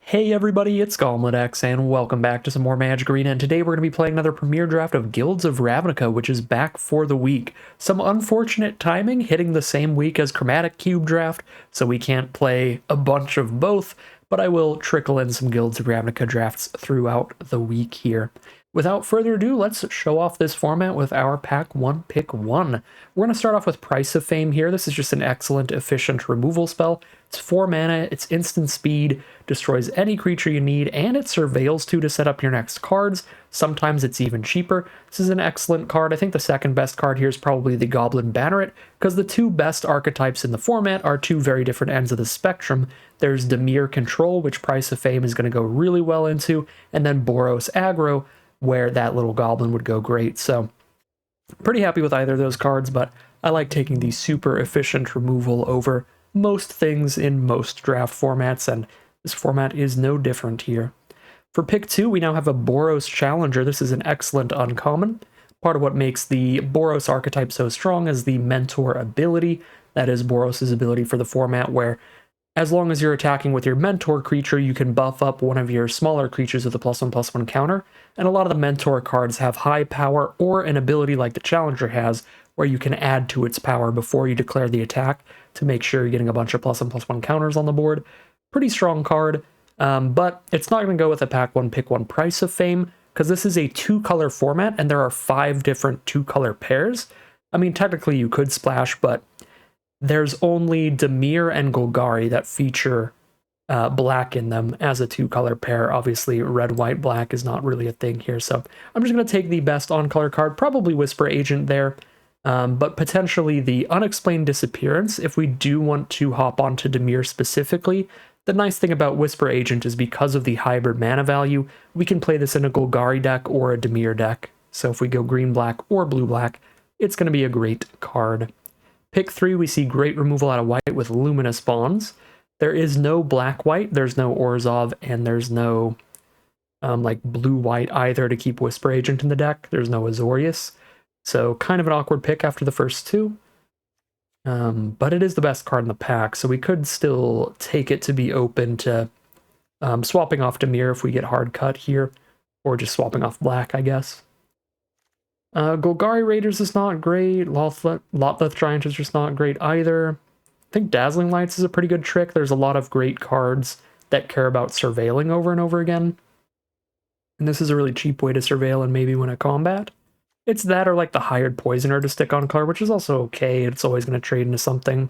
Hey everybody, it's GauntletX, and welcome back to some more Magic Arena, and today we're going to be playing another premiere draft of Guilds of Ravnica, which is back for the week. Some unfortunate timing, hitting the same week as Chromatic Cube draft, so we can't play a bunch of both, but I will trickle in some Guilds of Ravnica drafts throughout the week here. Without further ado, let's show off this format with our Pack 1, Pick 1. We're going to start off with Price of Fame here. This is just an excellent, efficient removal spell. It's 4 mana, it's instant speed, destroys any creature you need, and it surveils to set up your next cards. Sometimes it's even cheaper. This is an excellent card. I think the second best card here is probably the Goblin Banneret, because the two best archetypes in the format are two very different ends of the spectrum. There's Dimir Control, which Price of Fame is going to go really well into, and then Boros Aggro, where that little goblin would go great. So pretty happy with either of those cards, but I like taking the super efficient removal over most things in most draft formats, and this format is no different here. For pick 2, we now have a Boros Challenger. This is an excellent uncommon. Part of what makes the Boros archetype so strong is the Mentor ability. That is Boros' ability for the format, where as long as you're attacking with your Mentor creature, you can buff up one of your smaller creatures with a +1/+1 counter, and a lot of the Mentor cards have high power or an ability like the Challenger has, where you can add to its power before you declare the attack to make sure you're getting a bunch of +1/+1 counters on the board. Pretty strong card, but it's not going to go with a Pack 1, Pick 1 Price of Fame, because this is a 2-color format, and there are 5 different 2-color pairs. I mean, technically you could splash, but there's only Dimir and Golgari that feature black in them as a 2-color pair. Obviously, red, white, black is not really a thing here, so I'm just going to take the best on-color card, probably Whisper Agent there, but potentially the Unexplained Disappearance if we do want to hop onto Dimir specifically. The nice thing about Whisper Agent is because of the hybrid mana value, we can play this in a Golgari deck or a Dimir deck. So if we go green-black or blue-black, it's going to be a great card. Pick 3, we see great removal out of white with Luminous Bonds. There is no black-white, there's no Orzhov, and there's no like blue-white either to keep Whisper Agent in the deck. There's no Azorius. So kind of an awkward pick after the first two. But it is the best card in the pack, so we could still take it to be open to swapping off Dimir if we get hard cut here, or just swapping off black, I guess. Golgari Raiders is not great. Lotleth Giant is just not great either. I think Dazzling Lights is a pretty good trick. There's a lot of great cards that care about surveilling over and over again. And this is a really cheap way to surveil and maybe win a combat. It's that or like the Hired Poisoner to stick on card, which is also okay. It's always going to trade into something.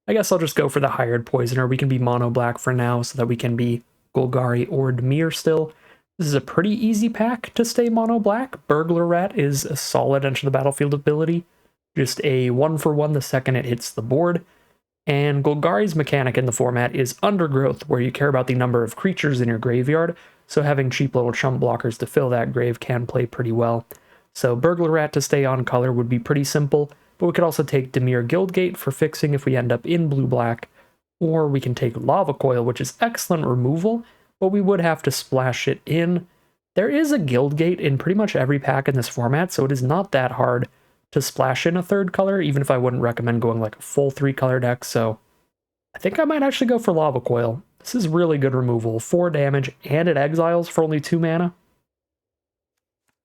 I guess I'll just go for the Hired Poisoner. We can be mono black for now so that we can be Golgari or Dimir still. This is a pretty easy pack to stay mono black. Burglar Rat is a solid enter the battlefield ability. Just a 1-for-1 the second it hits the board. And Golgari's mechanic in the format is Undergrowth, where you care about the number of creatures in your graveyard, so having cheap little chump blockers to fill that grave can play pretty well. So Burglar Rat to stay on color would be pretty simple, but we could also take Dimir Guildgate for fixing if we end up in blue-black, or we can take Lava Coil, which is excellent removal, but we would have to splash it in. There is a Guildgate in pretty much every pack in this format, so it is not that hard to splash in a 3rd color, even if I wouldn't recommend going like a full 3-color deck, so I think I might actually go for Lava Coil. This is really good removal, 4 damage, and it exiles for only 2 mana.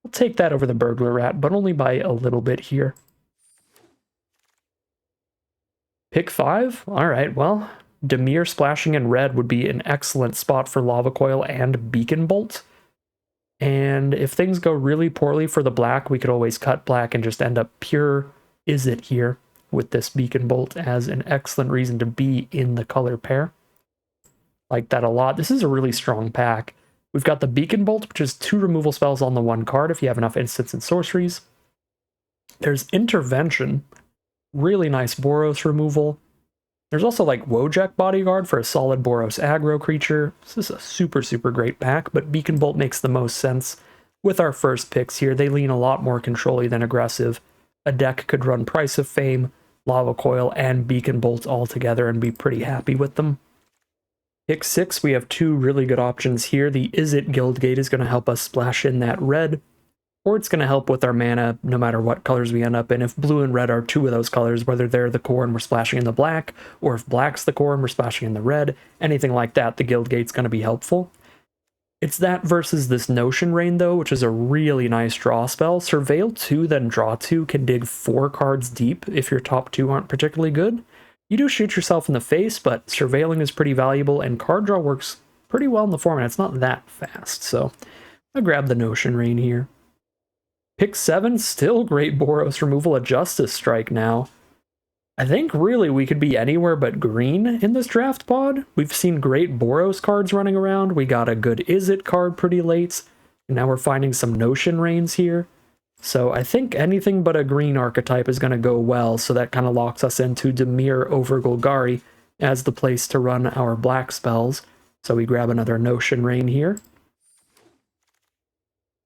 I'll take that over the Burglar Rat, but only by a little bit here. Pick 5? Alright, well, Dimir splashing in red would be an excellent spot for Lava Coil and Beacon Bolt. And if things go really poorly for the black, we could always cut black and just end up pure Izzet here with this Beacon Bolt as an excellent reason to be in the color pair. Like that a lot. This is a really strong pack. We've got the Beacon Bolt, which is 2 removal spells on the 1 card if you have enough instants and sorceries. There's Intervention, really nice Boros removal. There's also like Wojak Bodyguard for a solid Boros aggro creature. This is a super, super great pack, but Beacon Bolt makes the most sense. With our first picks here, they lean a lot more control-y than aggressive. A deck could run Price of Fame, Lava Coil, and Beacon Bolt all together and be pretty happy with them. Pick 6, we have 2 really good options here. The Izzet Guildgate is going to help us splash in that red. or it's going to help with our mana no matter what colors we end up in. If blue and red are two of those colors, whether they're the core and we're splashing in the black, or if black's the core and we're splashing in the red, anything like that, the Guild Gate's going to be helpful. It's that versus this Notion Rain, though, which is a really nice draw spell. Surveil 2, then draw 2 can dig 4 cards deep if your top 2 aren't particularly good. You do shoot yourself in the face, but surveilling is pretty valuable, and card draw works pretty well in the format. It's not that fast, so I grab the Notion Rain here. Pick 7, still great Boros removal, a Justice Strike now. I think really we could be anywhere but green in this draft pod. We've seen great Boros cards running around. We got a good Is It card pretty late. And now we're finding some Notion Rains here. So I think anything but a green archetype is going to go well, so that kind of locks us into Dimir over Golgari as the place to run our black spells. So we grab another Notion Rain here.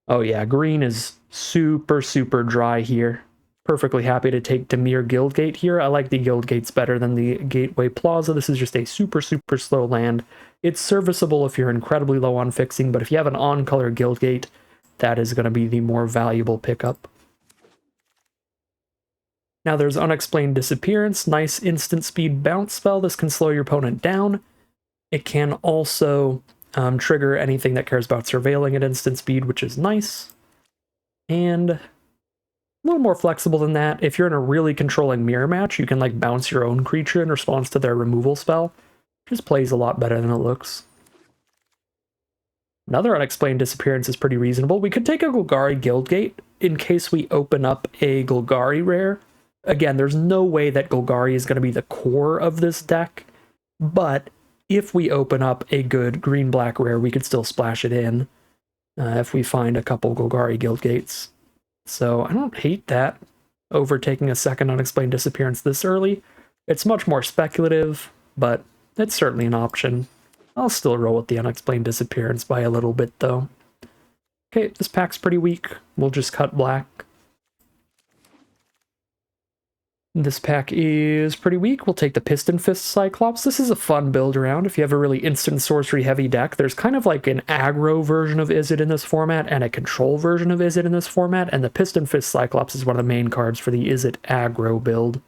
Oh yeah, green is super, super dry here. Perfectly happy to take Dimir Guildgate here. I like the Guildgates better than the Gateway Plaza. This is just a super, super slow land. It's serviceable if you're incredibly low on fixing, but if you have an on-color Guildgate, that is going to be the more valuable pickup. Now there's Unexplained Disappearance. Nice instant speed bounce spell. This can slow your opponent down. It can also trigger anything that cares about surveilling at instant speed, which is nice. And a little more flexible than that. If you're in a really controlling mirror match, you can like bounce your own creature in response to their removal spell. Just plays a lot better than it looks. Another Unexplained Disappearance is pretty reasonable. We could take a Golgari Guildgate in case we open up a Golgari rare. Again, there's no way that Golgari is going to be the core of this deck, but if we open up a good green-black rare, we could still splash it in if we find a couple Golgari Guildgates. So I don't hate that, over taking a second Unexplained Disappearance this early. It's much more speculative, but it's certainly an option. I'll still roll with the Unexplained Disappearance by a little bit, though. Okay, this pack's pretty weak. We'll just cut black. This pack is pretty weak. We'll take the Piston Fist Cyclops. This is a fun build around. If you have a really instant sorcery heavy deck, there's kind of like an aggro version of Izzet in this format and a control version of Izzet in this format, and the Piston Fist Cyclops is one of the main cards for the Izzet aggro build.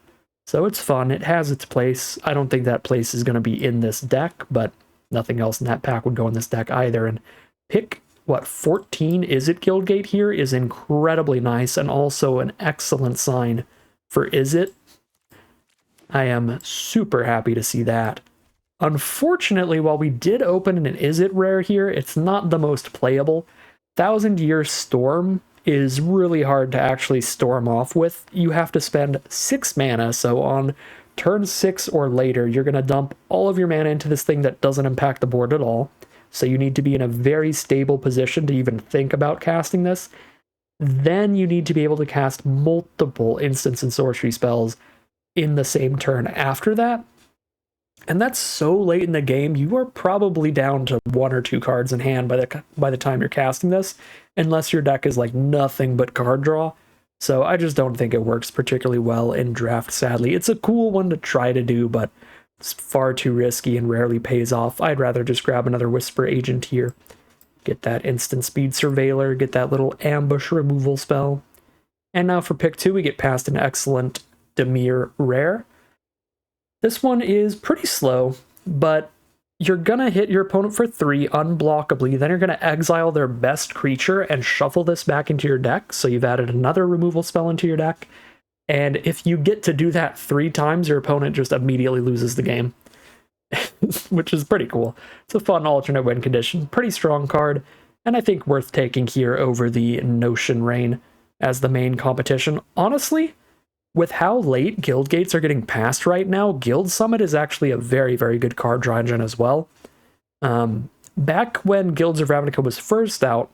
So it's fun. It has its place. I don't think that place is going to be in this deck, but nothing else in that pack would go in this deck either. And pick, 14 Izzet Guildgate here is incredibly nice and also an excellent sign for Izzet. I am super happy to see that. Unfortunately, while we did open an Izzet rare here, it's not the most playable. 1000-Year Storm is really hard to actually storm off with. You have to spend 6 mana, so on turn 6 or later, you're going to dump all of your mana into this thing that doesn't impact the board at all. So you need to be in a very stable position to even think about casting this. Then you need to be able to cast multiple instants and sorcery spells in the same turn after that. And that's so late in the game, you are probably down to 1 or 2 cards in hand by the time you're casting this, unless your deck is like nothing but card draw. So I just don't think it works particularly well in draft, sadly. It's a cool one to try to do, but it's far too risky and rarely pays off. I'd rather just grab another Whisper Agent here. Get that instant speed surveiller, get that little ambush removal spell. And now for pick 2, we get past an excellent Dimir rare. This one is pretty slow, but you're gonna hit your opponent for 3 unblockably, then you're gonna exile their best creature and shuffle this back into your deck, so you've added another removal spell into your deck. And if you get to do that 3 times, your opponent just immediately loses the game. Which is pretty cool. It's a fun alternate win condition. Pretty strong card, and I think worth taking here over the Notion Rain as the main competition. Honestly, with how late Guildgates are getting passed right now, Guild Summit is actually a very, very good card draw engine as well. Back when Guilds of Ravnica was first out,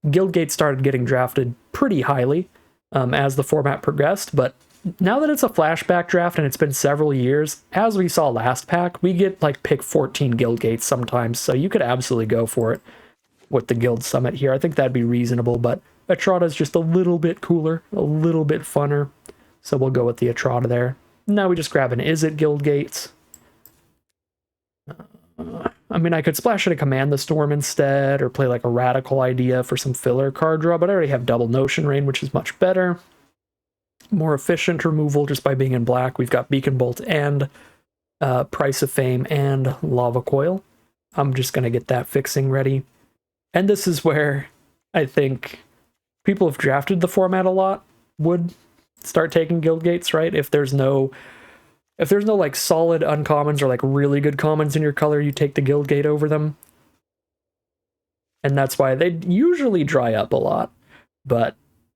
Guildgates started getting drafted pretty highly as the format progressed, but now that it's a flashback draft and it's been several years, as we saw last pack, we get like pick 14 Guildgates sometimes, so you could absolutely go for it with the Guild Summit here. I think that'd be reasonable, but Atrata is just a little bit cooler, a little bit funner, so we'll go with the Atrata there. Now we just grab an Izzet Guildgates. I mean, I could splash it a Command the Storm instead, or play like a Radical Idea for some filler card draw, but I already have double Notion Rain, which is much better. More efficient removal just by being in black. We've got Beacon Bolt and Price of Fame and Lava Coil. I'm just going to get that fixing ready. And this is where I think people have drafted the format a lot would start taking Guild Gates, right? If there's no like solid uncommons or like really good commons in your color, you take the Guild Gate over them. And that's why they usually dry up a lot. But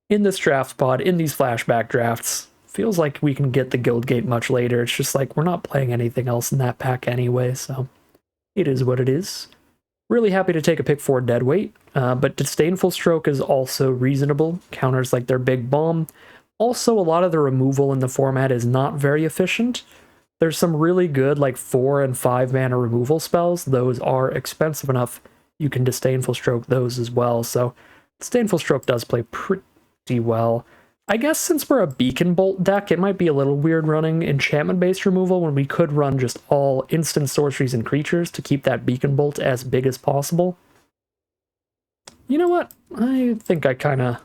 in this draft pod, in these flashback drafts, feels like we can get the Guild Gate much later. It's just like we're not playing anything else in that pack anyway, so it is what it is. Really happy to take a pick 4 Deadweight, but Disdainful Stroke is also reasonable. Counters like their Big Bomb. Also, a lot of the removal in the format is not very efficient. There's some really good like 4 and 5 mana removal spells. Those are expensive enough. You can Disdainful Stroke those as well, so Disdainful Stroke does play pretty well. I guess since we're a Beacon Bolt deck, it might be a little weird running enchantment-based removal when we could run just all instant sorceries and creatures to keep that Beacon Bolt as big as possible. You know what? I think I kind of...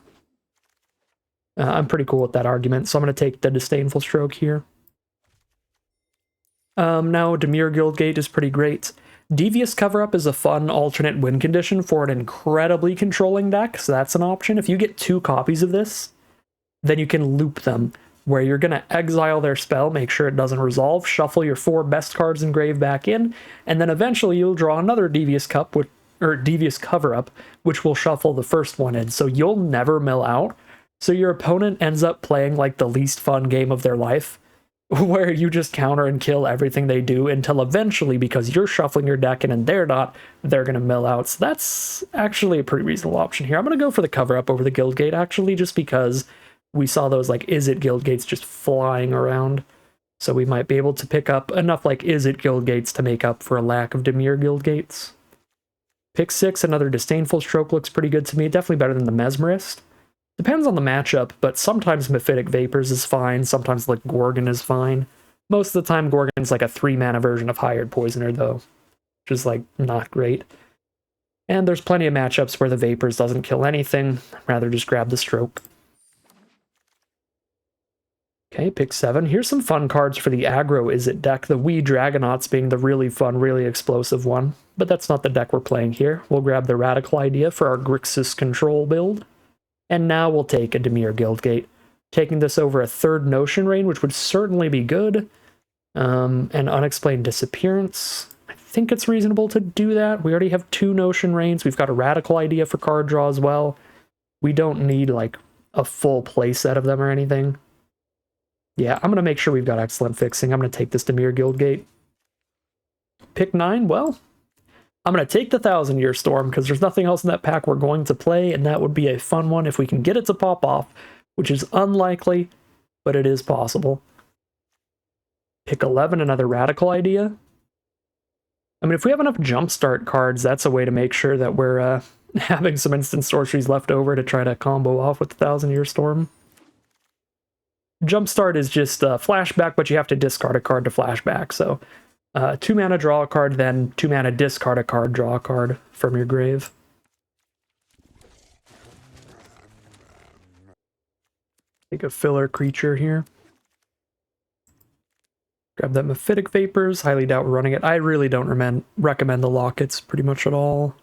I'm pretty cool with that argument, so I'm going to take the Disdainful Stroke here. Now, Dimir Guildgate is pretty great. Devious Cover-Up is a fun alternate win condition for an incredibly controlling deck, so that's an option. If you get 2 copies of this, then you can loop them, where you're going to exile their spell, make sure it doesn't resolve, shuffle your 4 best cards in grave back in, and then eventually you'll draw another Devious Cover-Up, which will shuffle the first one in, so you'll never mill out. So your opponent ends up playing like the least fun game of their life, where you just counter and kill everything they do until eventually, because you're shuffling your deck in and they're not, they're going to mill out. So that's actually a pretty reasonable option here. I'm going to go for the Cover-Up over the Guildgate, actually, just because we saw those like Is It Guildgates just flying around. So we might be able to pick up enough like Is It Guildgates to make up for a lack of Dimir Guildgates. Pick 6, another Disdainful Stroke looks pretty good to me. Definitely better than the Mesmerist. Depends on the matchup, but sometimes Mephitic Vapors is fine, sometimes like Gorgon is fine. Most of the time Gorgon's like a 3-mana version of Hired Poisoner though, which is like not great. And there's plenty of matchups where the Vapors doesn't kill anything, rather just grab the Stroke. Okay, pick 7. Here's some fun cards for the aggro Is It deck, the Wee Dragonauts being the really fun, really explosive one. But that's not the deck we're playing here. We'll grab the Radical Idea for our Grixis control build. And now we'll take a Dimir Guildgate, taking this over a 3rd Notion Rain, which would certainly be good. An Unexplained Disappearance. I think it's reasonable to do that. We already have 2 Notion Rains. We've got a Radical Idea for card draw as well. We don't need like a full play set of them or anything. Yeah, I'm going to make sure we've got excellent fixing. I'm going to take this Dimir Guildgate. Pick 9, well, I'm going to take the 1000 Year Storm because there's nothing else in that pack we're going to play, and that would be a fun one if we can get it to pop off, which is unlikely, but it is possible. Pick 11, another Radical Idea. I mean, if we have enough Jumpstart cards, that's a way to make sure that we're having some instant sorceries left over to try to combo off with the 1000 Year Storm. Jumpstart is just a flashback, but you have to discard a card to flashback, so 2 mana draw a card, then 2 mana discard a card, draw a card from your grave. Take a filler creature here. Grab that Mephitic Vapors, highly doubt we're running it. I really don't recommend the Lockets pretty much at all.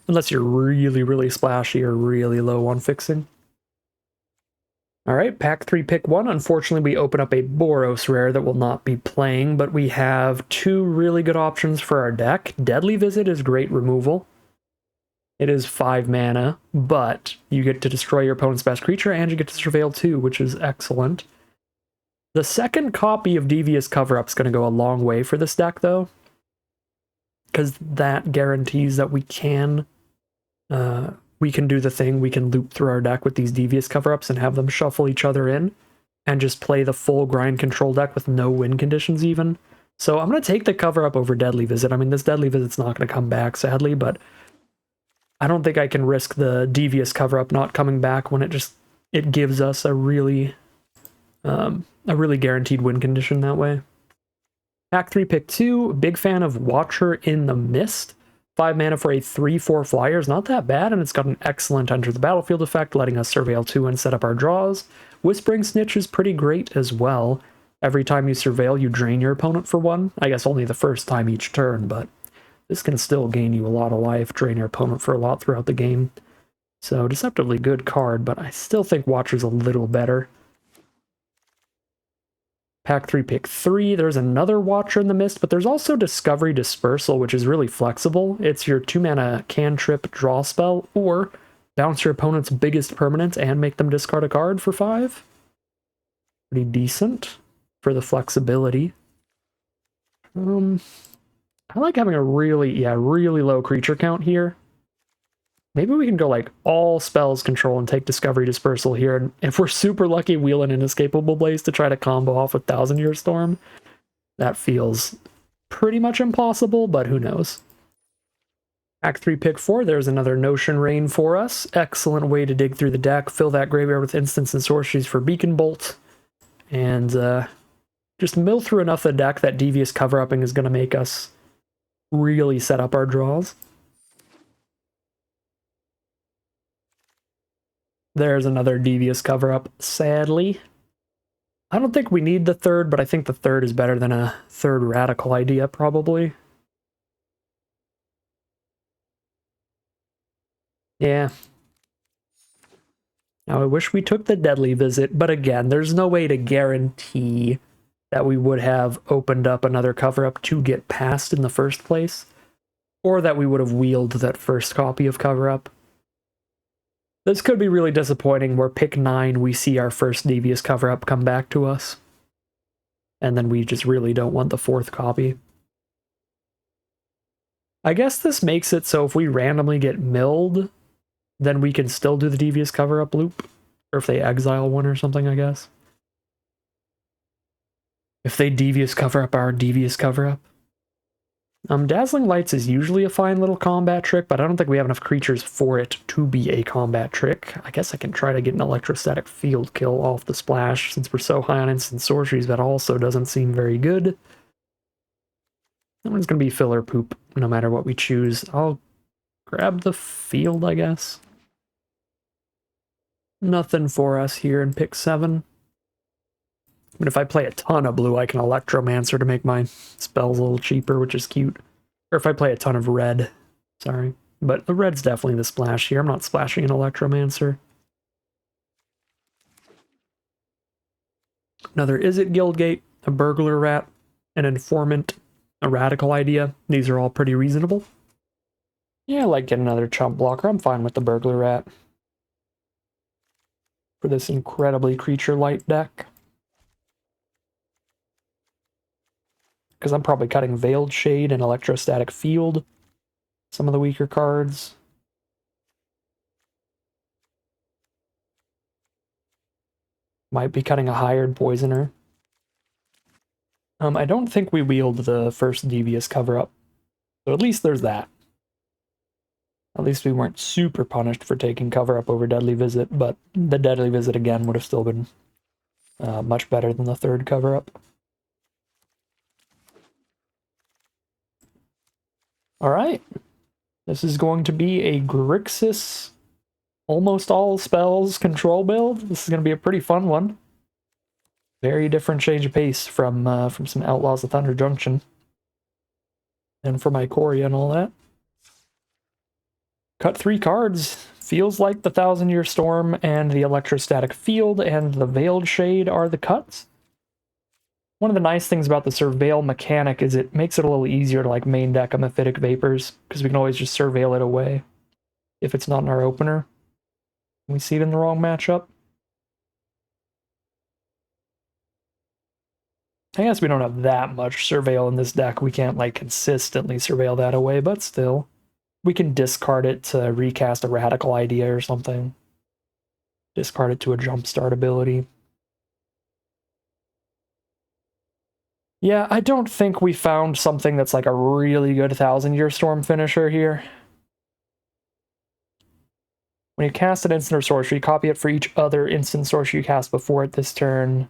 Unless you're really, really splashy or really low on fixing. Alright, pack 3, pick 1. Unfortunately, we open up a Boros rare that will not be playing, but we have 2 really good options for our deck. Deadly Visit is great removal. It is 5 mana, but you get to destroy your opponent's best creature and you get to surveil 2, which is excellent. The second copy of Devious Cover-Up is going to go a long way for this deck, though, because that guarantees that we can do the thing, we can loop through our deck with these Devious Cover-Ups and have them shuffle each other in, and just play the full grind control deck with no win conditions even. So I'm going to take the Cover-Up over Deadly Visit. I mean, this Deadly Visit's not going to come back, sadly, but I don't think I can risk the Devious Cover-Up not coming back when it gives us a really guaranteed win condition that way. Pack 3, pick 2. Big fan of Watcher in the Mist. 5 mana for a 3/4 flyer is not that bad, and it's got an excellent enter the battlefield effect, letting us surveil 2 and set up our draws. Whispering Snitch is pretty great as well. Every time you surveil, you drain your opponent for 1. I guess only the first time each turn, but this can still gain you a lot of life, drain your opponent for a lot throughout the game. So, deceptively good card, but I still think Watcher's a little better. Pack 3, pick 3. There's another Watcher in the Mist, but there's also Discovery Dispersal, which is really flexible. It's your 2-mana cantrip draw spell, or bounce your opponent's biggest permanent and make them discard a card for 5. Pretty decent for the flexibility. I like having a really low creature count here. Maybe we can go like all spells control and take Discovery Dispersal here, and if we're super lucky, wheel in an Inescapable Blaze to try to combo off with Thousand Year Storm. That feels pretty much impossible, but who knows. Pack 3, pick 4, there's another Notion Rain for us. Excellent way to dig through the deck, fill that graveyard with instants and sorceries for Beacon Bolt, and just mill through enough of the deck that Devious Cover-Upping is going to make us really set up our draws. There's another Devious Cover-Up, sadly. I don't think we need the third, but I think the third is better than a third Radical Idea, probably. Yeah. Now, I wish we took the Deadly Visit, but again, there's no way to guarantee that we would have opened up another cover-up to get past in the first place, or that we would have wheeled that first copy of cover-up. This could be really disappointing, where pick 9 we see our first Devious cover-up come back to us, and then we just really don't want the 4th copy. I guess this makes it so if we randomly get milled, then we can still do the Devious cover-up loop, or if they exile one or something, I guess. If they Devious cover-up our Devious cover-up. Dazzling Lights is usually a fine little combat trick, but I don't think we have enough creatures for it to be a combat trick. I guess I can try to get an Electrostatic Field kill off the splash, since we're so high on instant sorceries, that also doesn't seem very good. That one's going to be filler poop, no matter what we choose. I'll grab the field, I guess. Nothing for us here in pick 7. But if I play a ton of blue, I can Electromancer to make my spells a little cheaper, which is cute. Or if I play a ton of red, sorry. But the red's definitely the splash here. I'm not splashing an Electromancer. Another Izzet Guildgate, a Burglar Rat, an Informant, a Radical Idea. These are all pretty reasonable. Yeah, I like getting another chump blocker. I'm fine with the Burglar Rat for this incredibly creature light deck. Because I'm probably cutting Veiled Shade and Electrostatic Field, some of the weaker cards. Might be cutting a Hired Poisoner. I don't think we wield the first Devious cover-up, so at least there's that. At least we weren't super punished for taking cover-up over Deadly Visit, but the Deadly Visit again would have still been much better than the third cover-up. Alright, this is going to be a Grixis almost all spells control build. This is going to be a pretty fun one. Very different change of pace from some Outlaws of Thunder Junction. And from Ikoria and all that. Cut 3 cards. Feels like the Thousand Year Storm and the Electrostatic Field and the Veiled Shade are the cuts. One of the nice things about the Surveil mechanic is it makes it a little easier to like main deck a Mephitic Vapors, because we can always just Surveil it away if it's not in our opener. We see it in the wrong matchup. I guess we don't have that much Surveil in this deck. We can't like consistently Surveil that away, but still. We can discard it to recast a Radical Idea or something. Discard it to a Jumpstart ability. Yeah, I don't think we found something that's like a really good Thousand Year Storm finisher here. When you cast an instant or sorcery, copy it for each other instant sorcery you cast before it this turn.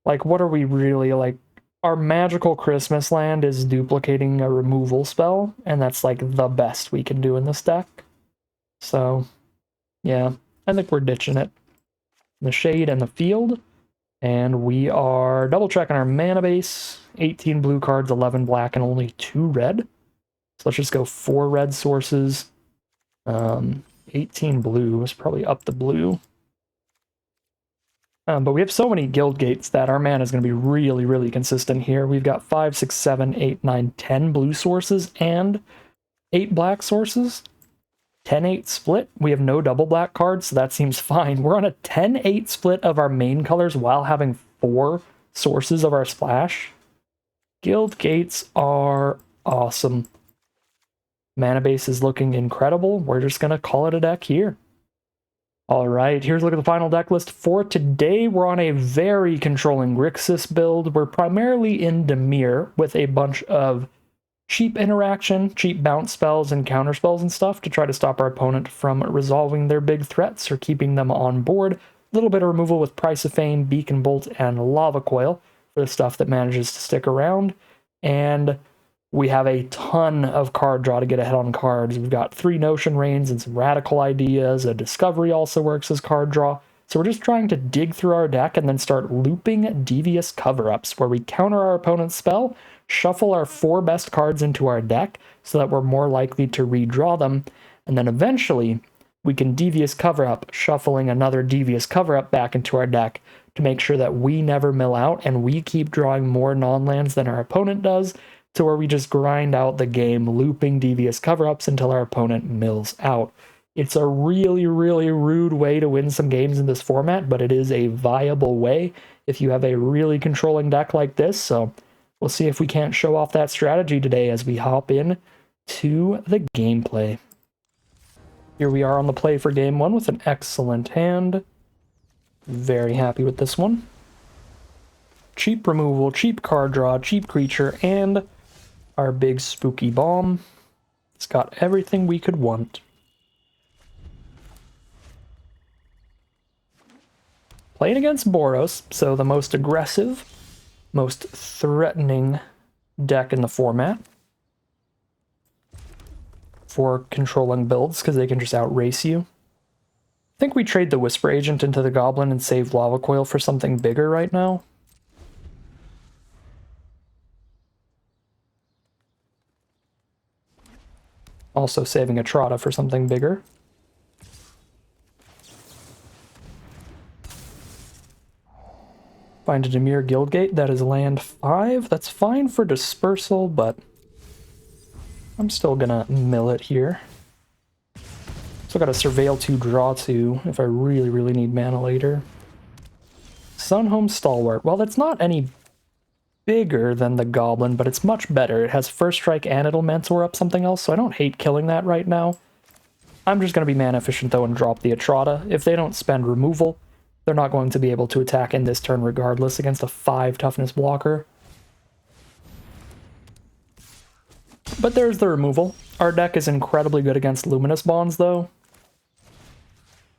Like, what are we really, like... Our magical Christmas land is duplicating a removal spell, and that's like the best we can do in this deck. So, yeah, I think we're ditching it. The Shade and the Field, and we are double checking our mana base. 18 blue cards, 11 black, and only 2 red. So let's just go 4 red sources. 18 blue is probably up the blue. But we have so many guild gates that our mana is going to be really, really consistent here. We've got 5, 6, 7, 8, 9, 10 blue sources and 8 black sources. 10-8 split. We have no double black cards, so that seems fine. We're on a 10-8 split of our main colors while having 4 sources of our splash. Guild gates are awesome. Mana base is looking incredible. We're just going to call it a deck here. All right, here's a look at the final deck list for today. We're on a very controlling Grixis build. We're primarily in Dimir with a bunch of cheap interaction, cheap bounce spells, and counter spells and stuff to try to stop our opponent from resolving their big threats or keeping them on board. A little bit of removal with Price of Fame, Beacon Bolt, and Lava Coil for the stuff that manages to stick around. And we have a ton of card draw to get ahead on cards. We've got 3 Notion Rains and some Radical Ideas. A Discovery also works as card draw. So we're just trying to dig through our deck and then start looping Devious Cover-Ups, where we counter our opponent's spell, shuffle our 4 best cards into our deck so that we're more likely to redraw them, and then eventually we can Devious Cover-Up, shuffling another Devious Cover-Up back into our deck to make sure that we never mill out and we keep drawing more non-lands than our opponent does, to where we just grind out the game, looping Devious Cover-Ups until our opponent mills out. It's a really, really rude way to win some games in this format, but it is a viable way if you have a really controlling deck like this, so we'll see if we can't show off that strategy today as we hop in to the gameplay. Here we are on the play for game 1 with an excellent hand. Very happy with this one. Cheap removal, cheap card draw, cheap creature, and our big spooky bomb. It's got everything we could want. Playing against Boros, so the most aggressive, most threatening deck in the format for controlling builds, because they can just outrace you. I think we trade the Whisper Agent into the Goblin and save Lava Coil for something bigger right now. Also saving a Trotta for something bigger. Find a Dimir Guildgate, that is land 5. That's fine for dispersal, but I'm still gonna mill it here. So I got a Surveil 2, draw 2, if I really, really need mana later. Sunhome Stalwart. Well, that's not any bigger than the Goblin, but it's much better. It has First Strike and it'll Mentor up something else, so I don't hate killing that right now. I'm just going to be mana efficient, though, and drop the Atrata. If they don't spend removal, they're not going to be able to attack in this turn regardless against a 5 toughness blocker. But there's the removal. Our deck is incredibly good against Luminous Bonds, though,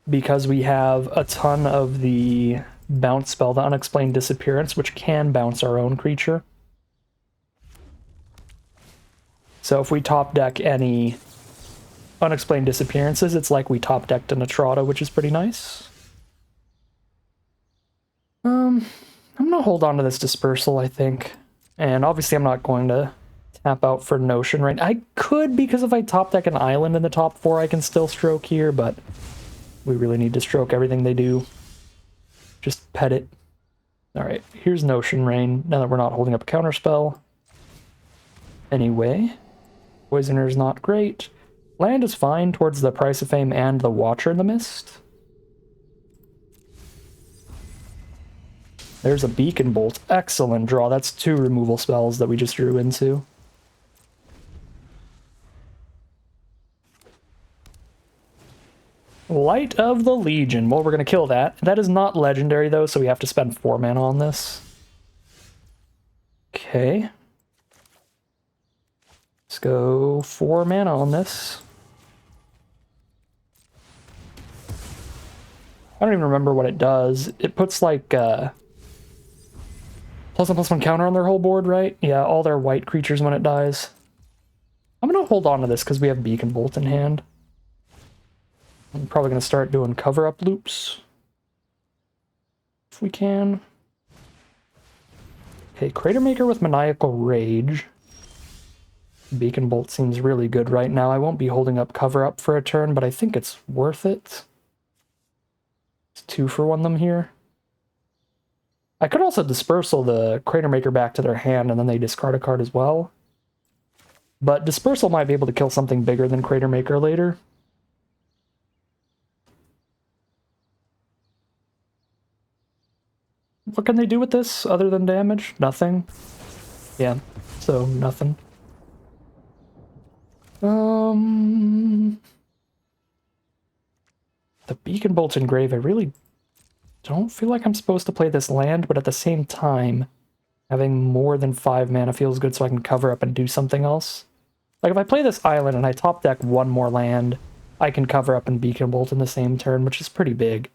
because we have a ton of the bounce spell, the Unexplained Disappearance, which can bounce our own creature. So if we top deck any Unexplained Disappearances, it's like we top decked an Atrata, which is pretty nice. I'm gonna hold on to this Dispersal, I think. And obviously I'm not going to tap out for Notion right now. I could, because if I top deck an island in the top 4, I can still stroke here, but we really need to stroke everything they do. Just pet it. Alright, here's Notion Rain, now that we're not holding up a counterspell. Anyway, Poisoner's not great. Land is fine towards the Price of Fame and the Watcher in the Mist. There's a Beacon Bolt. Excellent draw. That's 2 removal spells that we just drew into. Light of the Legion. Well, we're going to kill that. That is not legendary, though, so we have to spend 4 mana on this. Okay. Let's go 4 mana on this. I don't even remember what it does. It puts, like, +1/+1 counter on their whole board, right? Yeah, all their white creatures when it dies. I'm gonna hold on to this because we have Beacon Bolt in hand. I'm probably gonna start doing cover-up loops. If we can. Okay, Crater Maker with Maniacal Rage. Beacon Bolt seems really good right now. I won't be holding up cover-up for a turn, but I think it's worth it. It's 2 for 1 them here. I could also Dispersal the Crater Maker back to their hand and then they discard a card as well. But Dispersal might be able to kill something bigger than Crater Maker later. What can they do with this other than damage? Nothing. Yeah, so nothing. The Beacon Bolt's Engrave, I really don't feel like I'm supposed to play this land, but at the same time, having more than 5 mana feels good so I can cover up and do something else. Like, if I play this island and I top deck 1 more land, I can cover up and Beacon Bolt in the same turn, which is pretty big.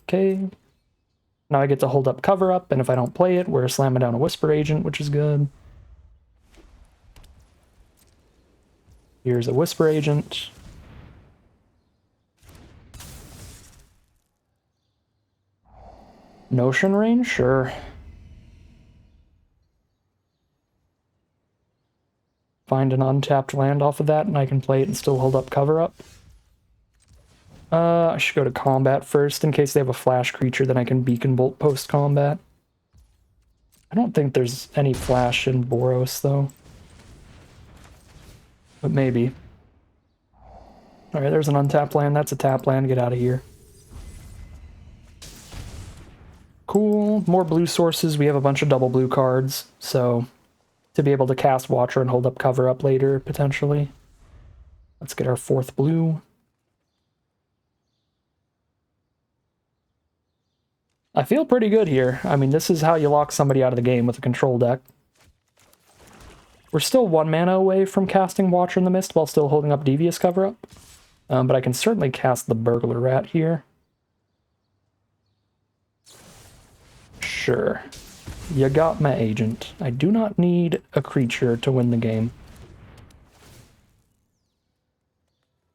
Okay. Now I get to hold up cover up, and if I don't play it, we're slamming down a Whisper Agent, which is good. Here's a Whisper Agent. Notion range? Sure. Find an untapped land off of that, and I can play it and still hold up cover up. I should go to combat first, in case they have a flash creature, then I can Beacon Bolt post-combat. I don't think there's any flash in Boros, though. But maybe. Alright, there's an untapped land. That's a tap land. Get out of here. Cool. More blue sources. We have a bunch of double blue cards, so to be able to cast Watcher and hold up cover up later, potentially. Let's get our 4th blue. I feel pretty good here. I mean, this is how you lock somebody out of the game with a control deck. We're still 1 mana away from casting Watcher in the Mist while still holding up Devious cover-up. But I can certainly cast the Burglar Rat here. Sure. You got my agent. I do not need a creature to win the game.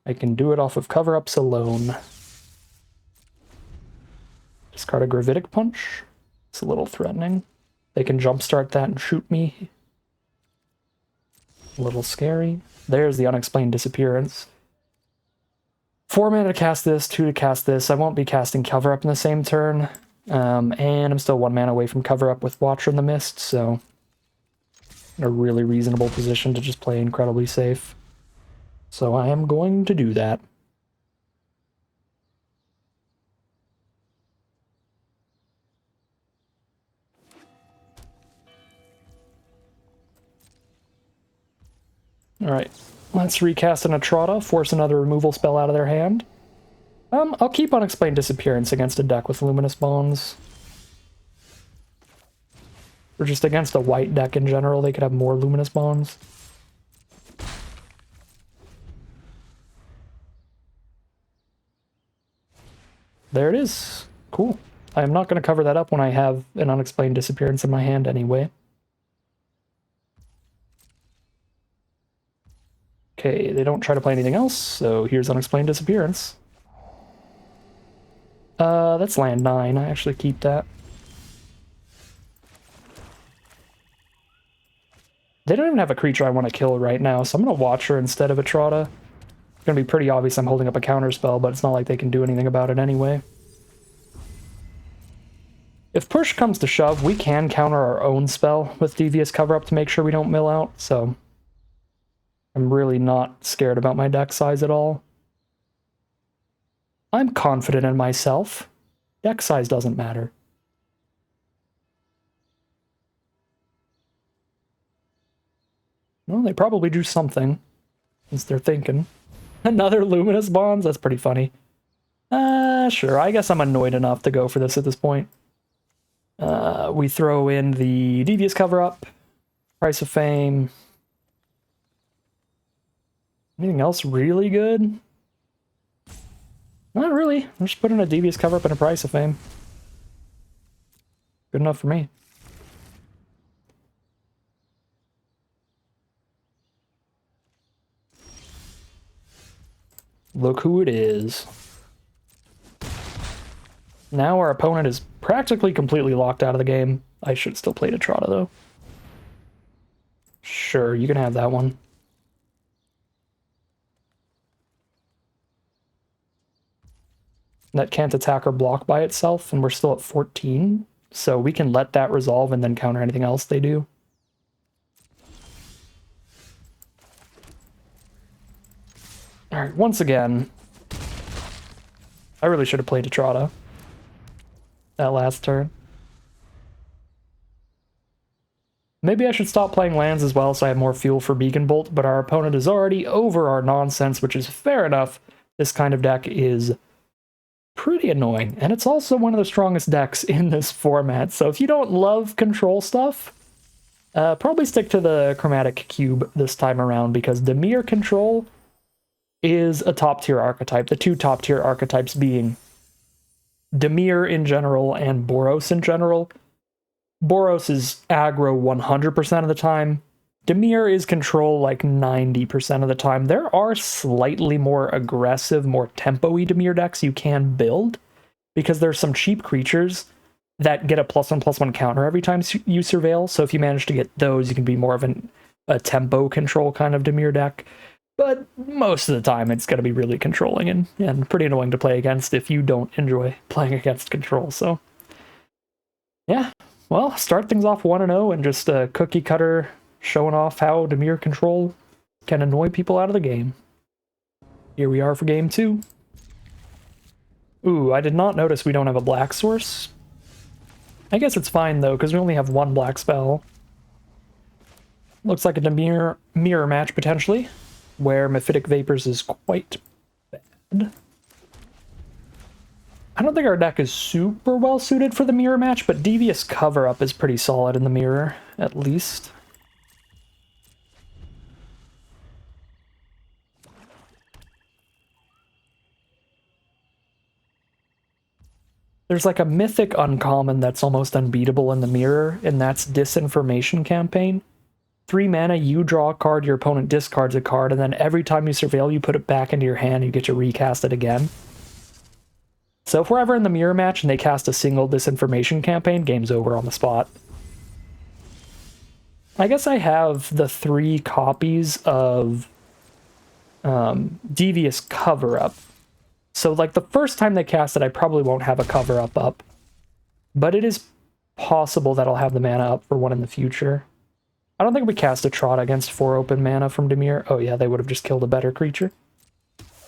I can do it off of cover-ups alone. Discard a Gravitic Punch. It's a little threatening. They can jumpstart that and shoot me. A little scary. There's the Unexplained Disappearance. 4 mana to cast this, 2 to cast this. I won't be casting cover up in the same turn. And I'm still 1 mana away from cover up with Watcher in the Mist, so in a really reasonable position to just play incredibly safe. So I am going to do that. Alright, let's recast an Atrata, force another removal spell out of their hand. I'll keep Unexplained Disappearance against a deck with Luminous Bonds. Or just against a white deck in general, they could have more Luminous Bonds. There it is. Cool. I am not going to cover that up when I have an Unexplained Disappearance in my hand anyway. Okay, they don't try to play anything else, so here's Unexplained Disappearance. That's land 9. I actually keep that. They don't even have a creature I want to kill right now, so I'm going to Watcher instead of Atrata. It's going to be pretty obvious I'm holding up a counter spell, but it's not like they can do anything about it anyway. If push comes to shove, we can counter our own spell with Devious Cover-Up to make sure we don't mill out, so I'm really not scared about my deck size at all. I'm confident in myself. Deck size doesn't matter. Well, they probably drew something, since they're thinking. Another Luminous Bonds? That's pretty funny. Sure, I guess I'm annoyed enough to go for this at this point. We throw in the Devious Cover-Up, Price of Fame. Anything else really good? Not really. I'm just putting a devious cover up and a price of fame. Good enough for me. Look who it is. Now our opponent is practically completely locked out of the game. I should still play Detrata, though. Sure, you can have that one. That can't attack or block by itself, and we're still at 14. So we can let that resolve and then counter anything else they do. Alright, once again, I really should have played Detrata that last turn. Maybe I should stop playing lands as well so I have more fuel for Beacon Bolt, but our opponent is already over our nonsense, which is fair enough. This kind of deck is pretty annoying, and it's also one of the strongest decks in this format, so if you don't love control stuff, probably stick to the Chromatic Cube this time around, because Dimir control is a top-tier archetype, the two top-tier archetypes being Dimir in general and Boros in general. Boros is aggro 100% of the time. Dimir is control like 90% of the time. There are slightly more aggressive, more tempo-y Dimir decks you can build, because there's some cheap creatures that get a +1/+1 counter every time you surveil, so if you manage to get those, you can be more of a tempo control kind of Dimir deck. But most of the time, it's going to be really controlling and pretty annoying to play against if you don't enjoy playing against control. So, yeah. Well, start things off 1-0 and just a cookie cutter showing off how Dimir control can annoy people out of the game. Here we are for game 2. Ooh, I did not notice we don't have a black source. I guess it's fine, though, because we only have one black spell. Looks like a Dimir mirror match, potentially, where Mephitic Vapors is quite bad. I don't think our deck is super well suited for the mirror match, but Devious Cover-Up is pretty solid in the mirror, at least. There's like a mythic uncommon that's almost unbeatable in the mirror, and that's Disinformation Campaign. 3 mana, you draw a card, your opponent discards a card, and then every time you surveil, you put it back into your hand, you get to recast it again. So if we're ever in the mirror match and they cast a single Disinformation Campaign, game's over on the spot. I guess I have the 3 copies of Devious Cover-Up. So, like, the first time they cast it, I probably won't have a Cover-Up up. But it is possible that I'll have the mana up for one in the future. I don't think we cast a Trot against 4 open mana from Dimir. Oh yeah, they would have just killed a better creature.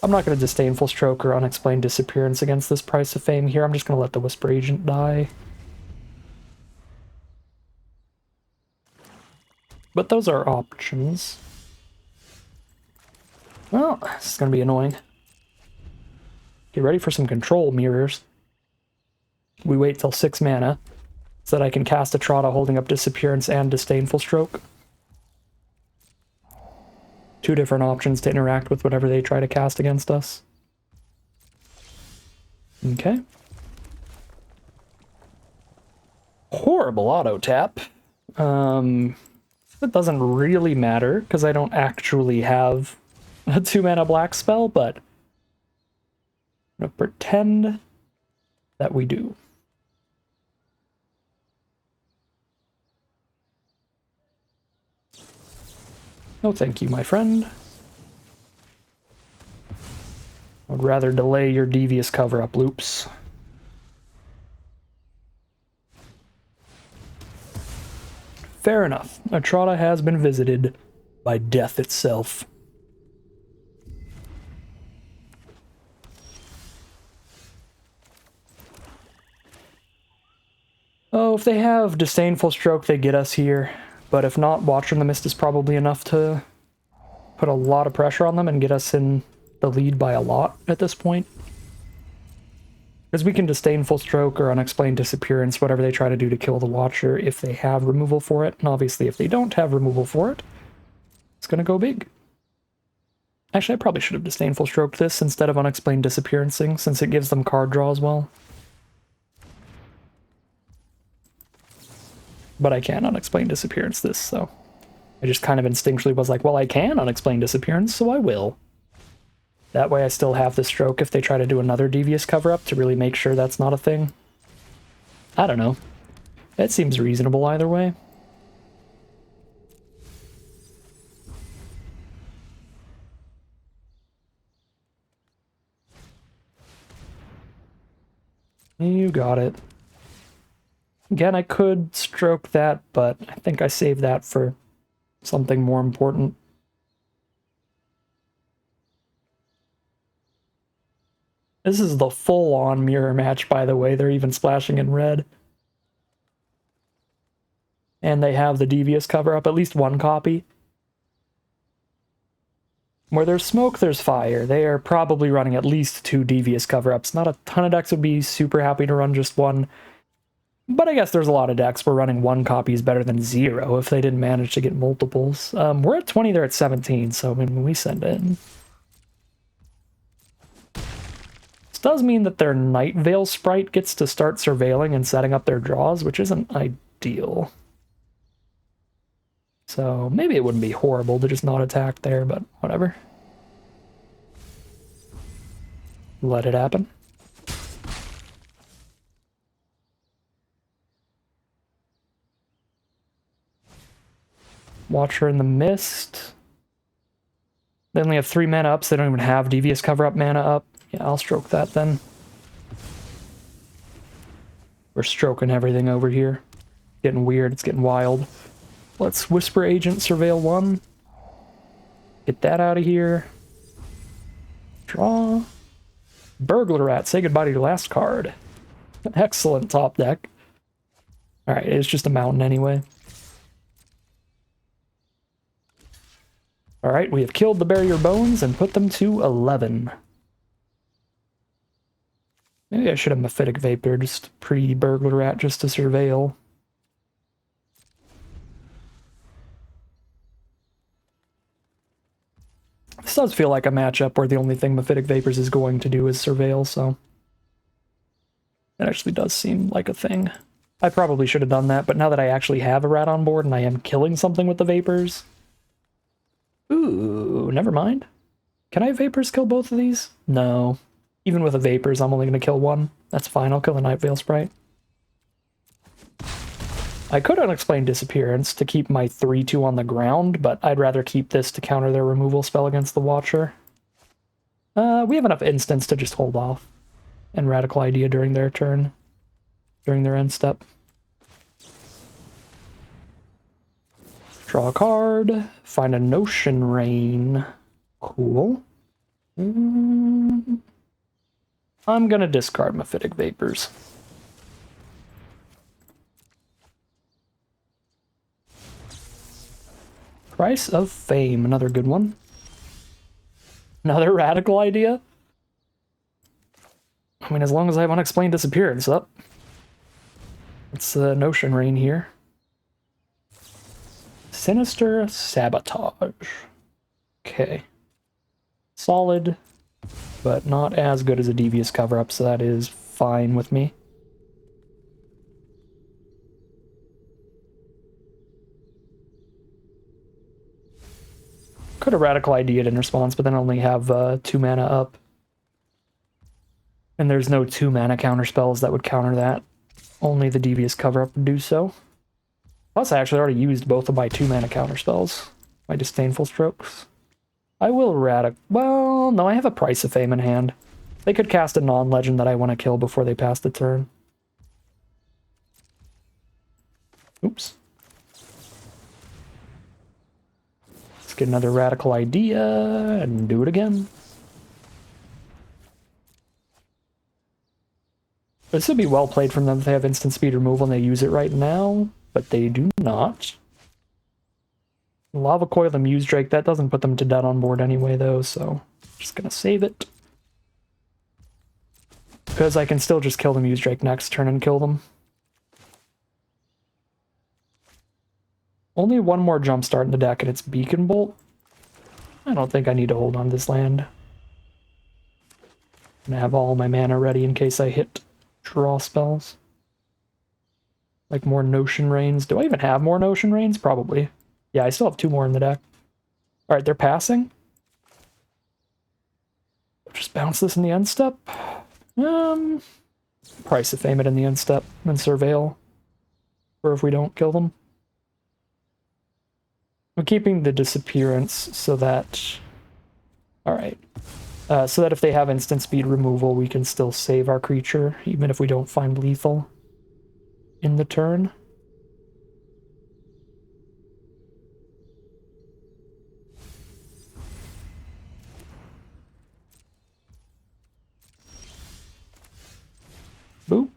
I'm not going to Disdainful Stroke or Unexplained Disappearance against this price of fame here. I'm just going to let the Whisper Agent die. But those are options. Well, this is going to be annoying. Get ready for some control mirrors. We wait till 6 mana so that I can cast a Trotta holding up Disappearance and Disdainful Stroke. 2 different options to interact with whatever they try to cast against us. Okay. Horrible auto tap. That doesn't really matter because I don't actually have a 2 mana black spell, but I'm gonna pretend that we do. No thank you, my friend. I'd rather delay your Devious Cover-Up loops. Fair enough. Atrata has been visited by death itself. Oh, if they have Disdainful Stroke, they get us here. But if not, Watcher in the Mist is probably enough to put a lot of pressure on them and get us in the lead by a lot at this point. Because we can Disdainful Stroke or Unexplained Disappearance, whatever they try to do to kill the Watcher if they have removal for it. And obviously if they don't have removal for it, it's going to go big. Actually, I probably should have Disdainful Stroked this instead of Unexplained Disappearancing, since it gives them card draw as well. But I can Unexplained Disappearance this, so... I just kind of instinctually was like, well, I can Unexplained Disappearance, so I will. That way I still have the stroke if they try to do another Devious Cover-Up to really make sure that's not a thing. I don't know. It seems reasonable either way. You got it. Again, I could stroke that, but I think I saved that for something more important. This is the full-on mirror match, by the way. They're even splashing in red. And they have the Devious cover-up, at least one copy. Where there's smoke, there's fire. They are probably running at least 2 Devious cover-ups. Not a ton of decks would be super happy to run just one. But I guess there's a lot of decks where running 1 copy is better than 0 if they didn't manage to get multiples. We're at 20, they're at 17, so I mean, when we send in... This does mean that their Night Veil sprite gets to start surveilling and setting up their draws, which isn't ideal. So maybe it wouldn't be horrible to just not attack there, but whatever. Let it happen. Watcher in the Mist. They only have 3 mana up, so they don't even have Devious Cover-Up mana up. Yeah, I'll stroke that then. We're stroking everything over here. Getting weird, it's getting wild. Let's Whisper Agent Surveil 1. Get that out of here. Draw. Burglar Rat, say goodbye to your last card. Excellent top deck. Alright, it's just a mountain anyway. Alright, we have killed the Barrier Bones and put them to 11. Maybe I should have Mephitic Vapor, just pre-Burglar Rat, just to surveil. This does feel like a matchup where the only thing Mephitic Vapors is going to do is surveil, so... It actually does seem like a thing. I probably should have done that, but now that I actually have a rat on board and I am killing something with the Vapors... Ooh, never mind. Can I Vapors kill both of these? No. Even with the Vapors, I'm only going to kill one. That's fine, I'll kill the Night Veil Sprite. I could Unexplained Disappearance to keep my 3-2 on the ground, but I'd rather keep this to counter their removal spell against the Watcher. We have enough instants to just hold off. And Radical Idea during their turn. During their end step. Draw a card. Find a Notion Rain. Cool. I'm gonna discard Mephitic Vapors. Price of Fame, another good one. Another Radical Idea? I mean, as long as I have Unexplained Disappearance up. It's the Notion Rain here. Sinister Sabotage. Okay. Solid, but not as good as a Devious Cover-Up, so that is fine with me. Could have Radical Idea'd in response, but then only have 2 mana up. And there's no 2 mana counter spells that would counter that. Only the Devious Cover-Up would do so. Plus, I actually already used both of my 2 mana counter spells. My Disdainful Strokes. I will well, no, I have a Price of Fame in hand. They could cast a non-legend that I want to kill before they pass the turn. Oops. Get another Radical Idea and do it again. This would be well played from them if they have instant speed removal and they use it right now, but they do not. Lava Coil and Muse Drake, that doesn't put them to dead on board anyway though, so just gonna save it. Because I can still just kill the Muse Drake next turn and kill them. Only one more Jumpstart in the deck, and it's Beacon Bolt. I don't think I need to hold on to this land. I'm gonna have all my mana ready in case I hit draw spells. Like more Notion Rains. Do I even have more Notion Rains? Probably. Yeah, I still have 2 more in the deck. Alright, they're passing. Just bounce this in the end step. Price of Fame it in the end step and Surveil. Or if we don't kill them. I'm keeping the disappearance so that... Alright. So that if they have instant speed removal, we can still save our creature, even if we don't find lethal in the turn. Boop.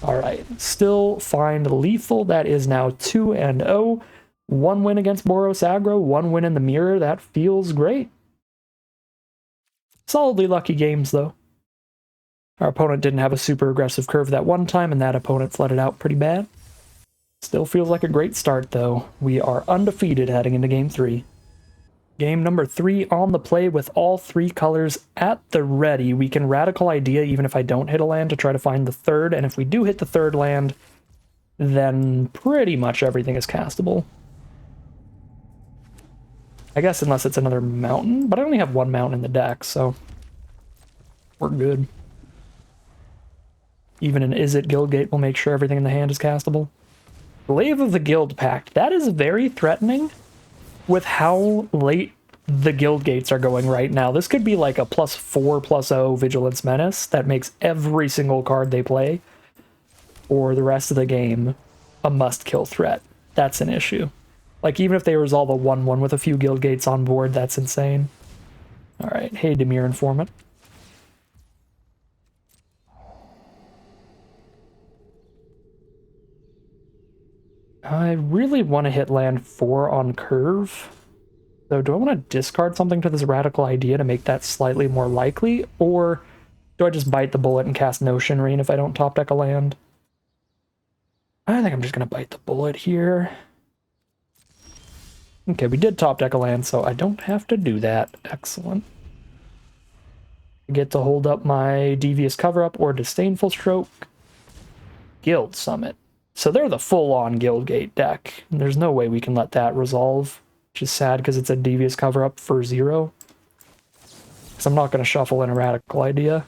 Alright, still find lethal. That is now 2-0. 1 win against Boros aggro, 1 win in the mirror. That feels great. Solidly lucky games, though. Our opponent didn't have a super aggressive curve that one time, and that opponent flooded out pretty bad. Still feels like a great start, though. We are undefeated heading into Game 3. Game number 3 on the play with all 3 colors at the ready. We can Radical Idea even if I don't hit a land to try to find the third, and if we do hit the third land, then pretty much everything is castable. I guess unless it's another mountain, but I only have 1 mountain in the deck, so we're good. Even an Is It Guildgate will make sure everything in the hand is castable. Glaive of the Guild Pact. That is very threatening with how late the guild gates are going right now. This could be like a +4/+0 Vigilance Menace that makes every single card they play or the rest of the game a must-kill threat. That's an issue. Like, even if they resolve a 1/1 with a few guild gates on board, that's insane. Alright, hey Dimir Informant. I really want to hit land 4 on curve. So do I want to discard something to this Radical Idea to make that slightly more likely? Or do I just bite the bullet and cast Notion Rain if I don't top deck a land? I think I'm just going to bite the bullet here. Okay, we did top deck a land, so I don't have to do that. Excellent. I get to hold up my Devious Cover-Up or Disdainful Stroke. Guild Summit. So they're the full-on Guildgate deck. There's no way we can let that resolve. Which is sad because it's a Devious Cover-Up for 0. Because I'm not going to shuffle in a Radical Idea.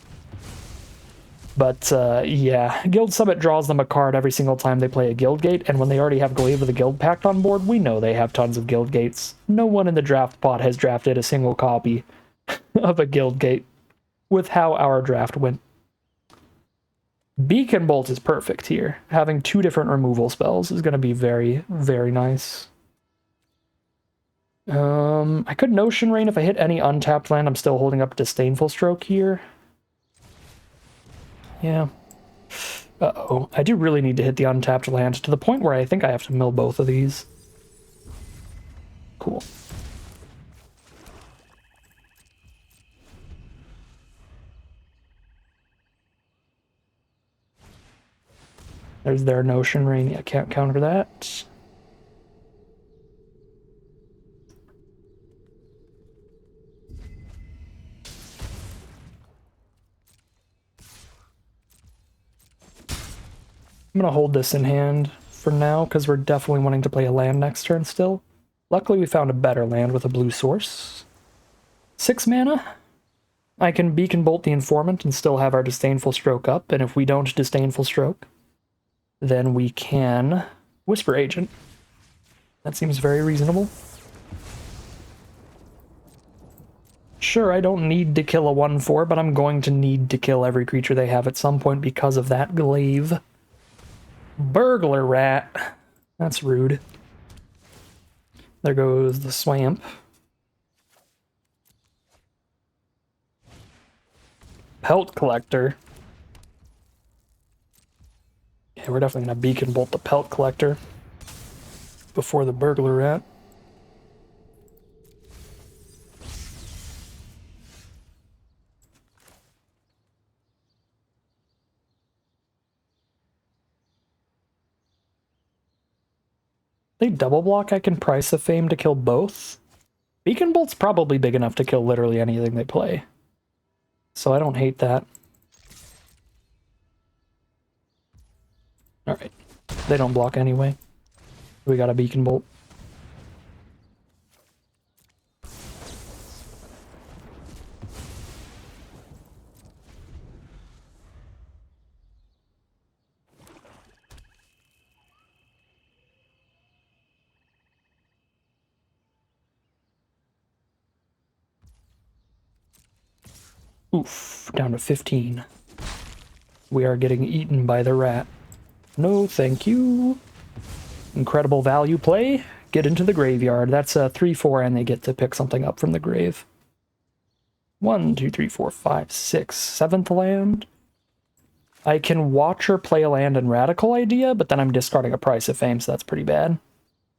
But, yeah. Guild Summit draws them a card every single time they play a Guildgate, and when they already have Glaive of the Guild Pact on board, we know they have tons of Guildgates. No one in the draft pot has drafted a single copy of a Guildgate with how our draft went. Beacon Bolt is perfect here. Having 2 different removal spells is going to be very, very nice. I could Notion Rain if I hit any untapped land. I'm still holding up Disdainful Stroke here. Yeah. Uh-oh. I do really need to hit the untapped land to the point where I think I have to mill both of these. Cool. There's their Notion Rain. Yeah, can't counter that. I'm going to hold this in hand for now, because we're definitely wanting to play a land next turn still. Luckily, we found a better land with a blue source. 6 mana. I can Beacon Bolt the Informant and still have our Disdainful Stroke up, and if we don't Disdainful Stroke, then we can Whisper Agent. That seems very reasonable. Sure, I don't need to kill a 1/4, but I'm going to need to kill every creature they have at some point because of that glaive. Burglar Rat. That's rude. There goes the Swamp. Pelt Collector. Yeah, we're definitely going to Beacon Bolt the Pelt Collector before the Burglar Rat. They double block, I can Price of Fame to kill both. Beacon Bolt's probably big enough to kill literally anything they play. So I don't hate that. Alright. They don't block anyway. We got a Beacon Bolt. Oof, down to 15. We are getting eaten by the rat. No, thank you. Incredible value play. Get into the graveyard. That's a 3/4, and they get to pick something up from the grave. 1, 2, 3, 4, 5, 6, 7th land. I can watch or play a land in Radical Idea, but then I'm discarding a Price of Fame, so that's pretty bad.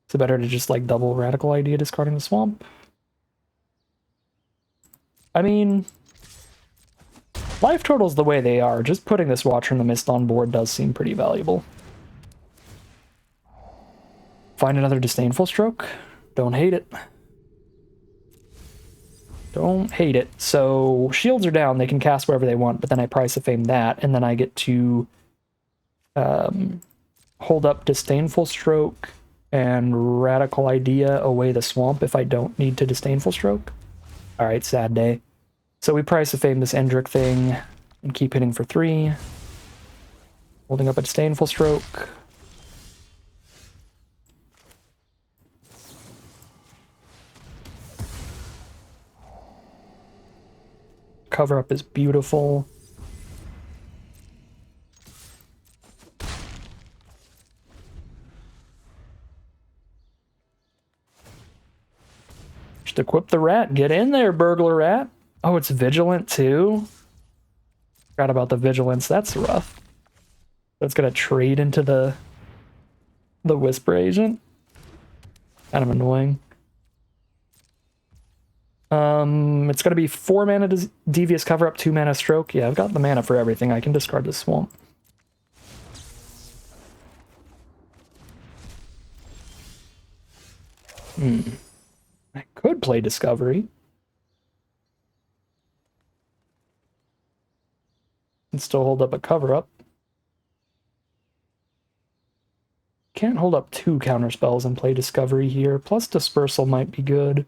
So better to just like double Radical Idea discarding the swamp. I mean, life totals the way they are. Just putting this Watcher in the Mist on board does seem pretty valuable. Find another Disdainful Stroke. Don't hate it. Don't hate it. So shields are down. They can cast wherever they want, but then I Price of Fame that, and then I get to hold up Disdainful Stroke and Radical Idea away the swamp if I don't need to Disdainful Stroke. Alright, sad day. So we Price of Fame this Endrick thing and keep hitting for 3. Holding up a Disdainful Stroke. Cover up is beautiful. Just equip the rat. Get in there, burglar rat. Oh, it's vigilant too? Forgot about the vigilance. That's rough. That's gonna trade into the Whisper Agent. Kind of annoying. It's gonna be 4 mana Devious Cover Up, 2 mana Stroke. Yeah, I've got the mana for everything. I can discard the swamp. I could play Discovery. And still hold up a Cover Up. Can't hold up 2 counterspells and play Discovery here. Plus Dispersal might be good.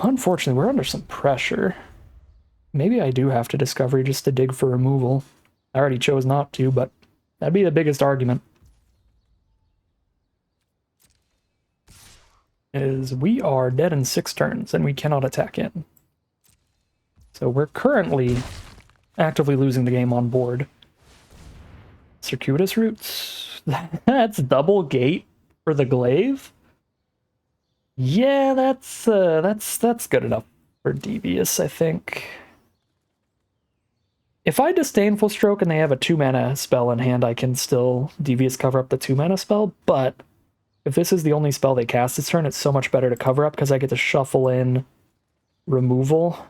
Unfortunately, we're under some pressure. Maybe I do have to Discovery just to dig for removal. I already chose not to, but that'd be the biggest argument. Is we are dead in 6 turns, and we cannot attack in. So we're currently actively losing the game on board. Circuitous Roots? That's double gate for the glaive? Yeah, that's good enough for Devious, I think. If I Disdainful Stroke and they have a 2 mana spell in hand, I can still Devious Cover Up the 2 mana spell, but if this is the only spell they cast this turn, it's so much better to cover up because I get to shuffle in removal.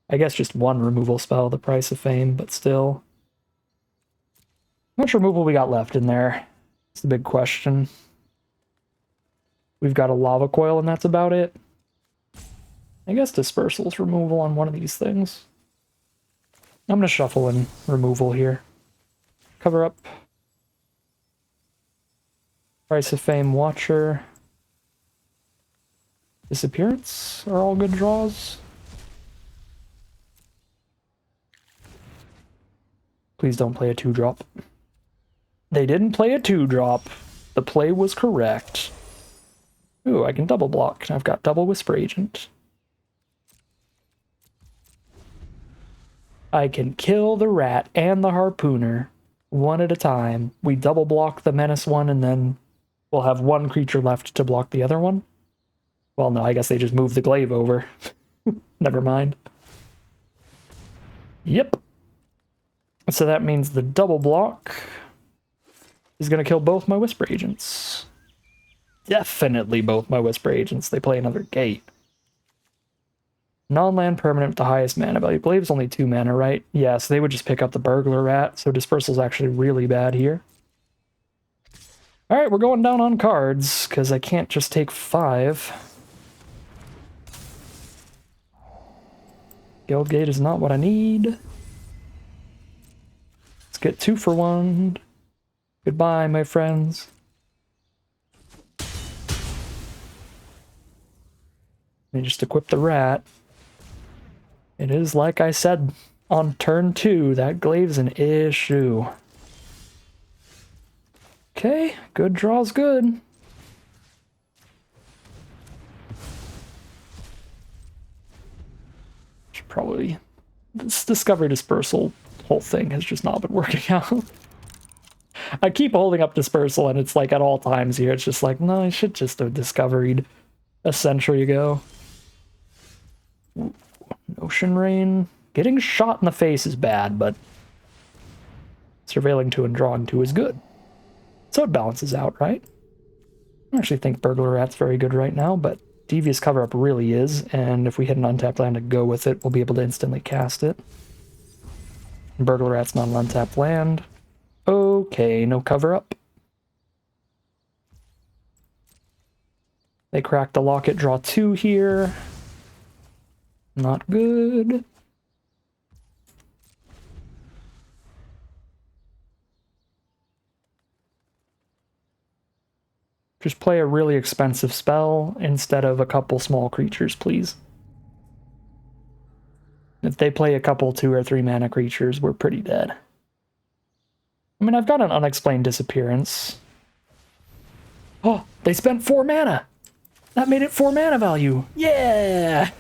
I guess just 1 removal spell, the Price of Fame, but still. How much removal we got left in there? It's the big question. We've got a Lava Coil, and that's about it. I guess Dispersal's removal on one of these things. I'm going to shuffle in removal here. Cover up. Price of Fame, Watcher. Disappearance are all good draws. Please don't play a 2-drop. They didn't play a 2-drop. The play was correct. Ooh, I can double block. I've got double Whisper Agent. I can kill the rat and the harpooner one at a time. We double block the menace one, and then we'll have 1 creature left to block the other one. Well, no, I guess they just moved the glaive over. Never mind. Yep. So that means the double block is going to kill both my Whisper Agents. Definitely both my Whisper Agents. They play another gate. Non-land permanent with the highest mana value. Glaive's only 2 mana, right? Yeah, so they would just pick up the Burglar Rat, so Dispersal's actually really bad here. All right, we're going down on cards because I can't just take 5. Guildgate is not what I need. Let's get 2 for 1. Goodbye, my friends. Let me just equip the rat. It is like I said on turn 2, that glaive's an issue. Okay, good draw's good. Should probably... This Discovery Dispersal whole thing has just not been working out. I keep holding up Dispersal and it's like at all times here, it's just like, no, I should just have discovered a century ago. Ocean Rain. Getting shot in the face is bad, but surveilling 2 and drawing 2 is good. So it balances out, right? I actually think Burglar Rat's very good right now, but Devious Cover-Up really is, and if we hit an untapped land to go with it, we'll be able to instantly cast it. And Burglar Rat's not an untapped land. Okay, no cover-up. They cracked the locket, draw 2 here. Not good. Just play a really expensive spell instead of a couple small creatures, please. If they play a couple 2 or 3 mana creatures, we're pretty dead. I mean, I've got an Unexplained Disappearance. Oh, they spent 4 mana! That made it 4 mana value! Yeah!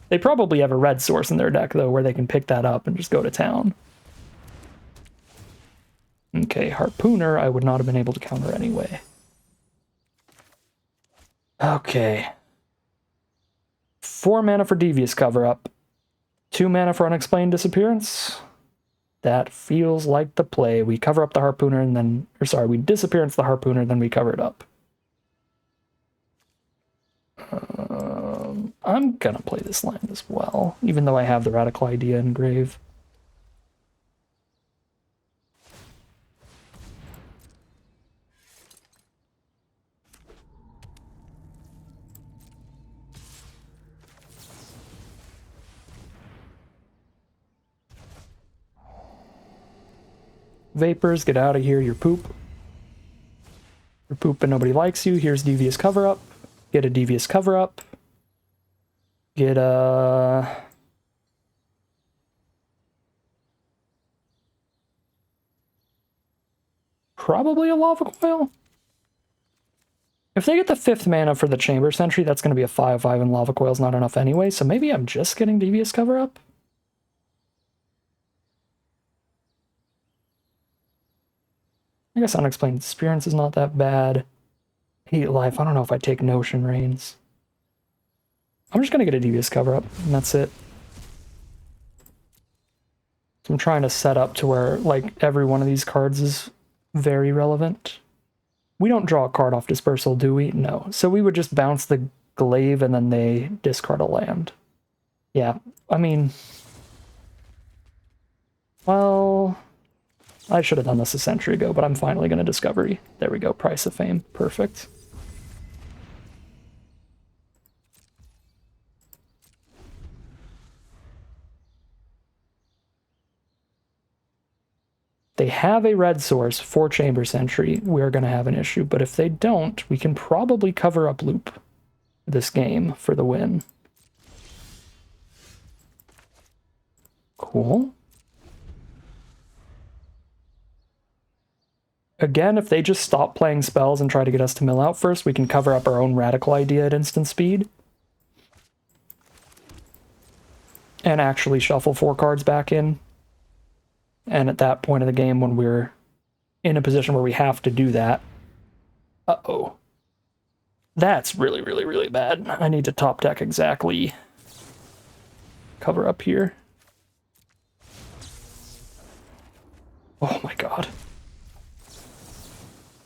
They probably have a red source in their deck, though, where they can pick that up and just go to town. Okay, Harpooner I would not have been able to counter anyway. Okay. 4 mana for Devious Cover-Up. 2 mana for Unexplained Disappearance. That feels like the play. We cover up the Harpooner and then... Or sorry, we Disappearance the Harpooner, then we cover it up. I'm gonna play this land as well, even though I have the Radical Idea in grave. Vapors, get out of here, you're poop. You're poop and nobody likes you. Here's Devious Cover-Up. Get a Devious Cover-Up. Get a... Probably a Lava Coil? If they get the 5th mana for the Chamber Sentry, that's going to be a 5/5 and Lava Coil's not enough anyway, so maybe I'm just getting Devious Cover-Up? I guess Unexplained Disappearance is not that bad. 8 life, I don't know if I take Notion Reigns. I'm just gonna get a Devious Cover-Up, and that's it. So I'm trying to set up to where, like, every one of these cards is very relevant. We don't draw a card off Dispersal, do we? No. So we would just bounce the Glaive and then they discard a land. Yeah, I mean... Well... I should have done this a century ago, but I'm finally going to Discovery. There we go, Price of Fame. Perfect. They have a red source for Chamber Sentry, we're going to have an issue. But if they don't, we can probably cover up Loop this game for the win. Cool. Again, if they just stop playing spells and try to get us to mill out first, we can cover up our own Radical Idea at instant speed. And actually shuffle 4 cards back in. And at that point of the game, when we're in a position where we have to do that... Uh-oh. That's really, really, really bad. I need to top deck exactly. Cover up here. Oh my god.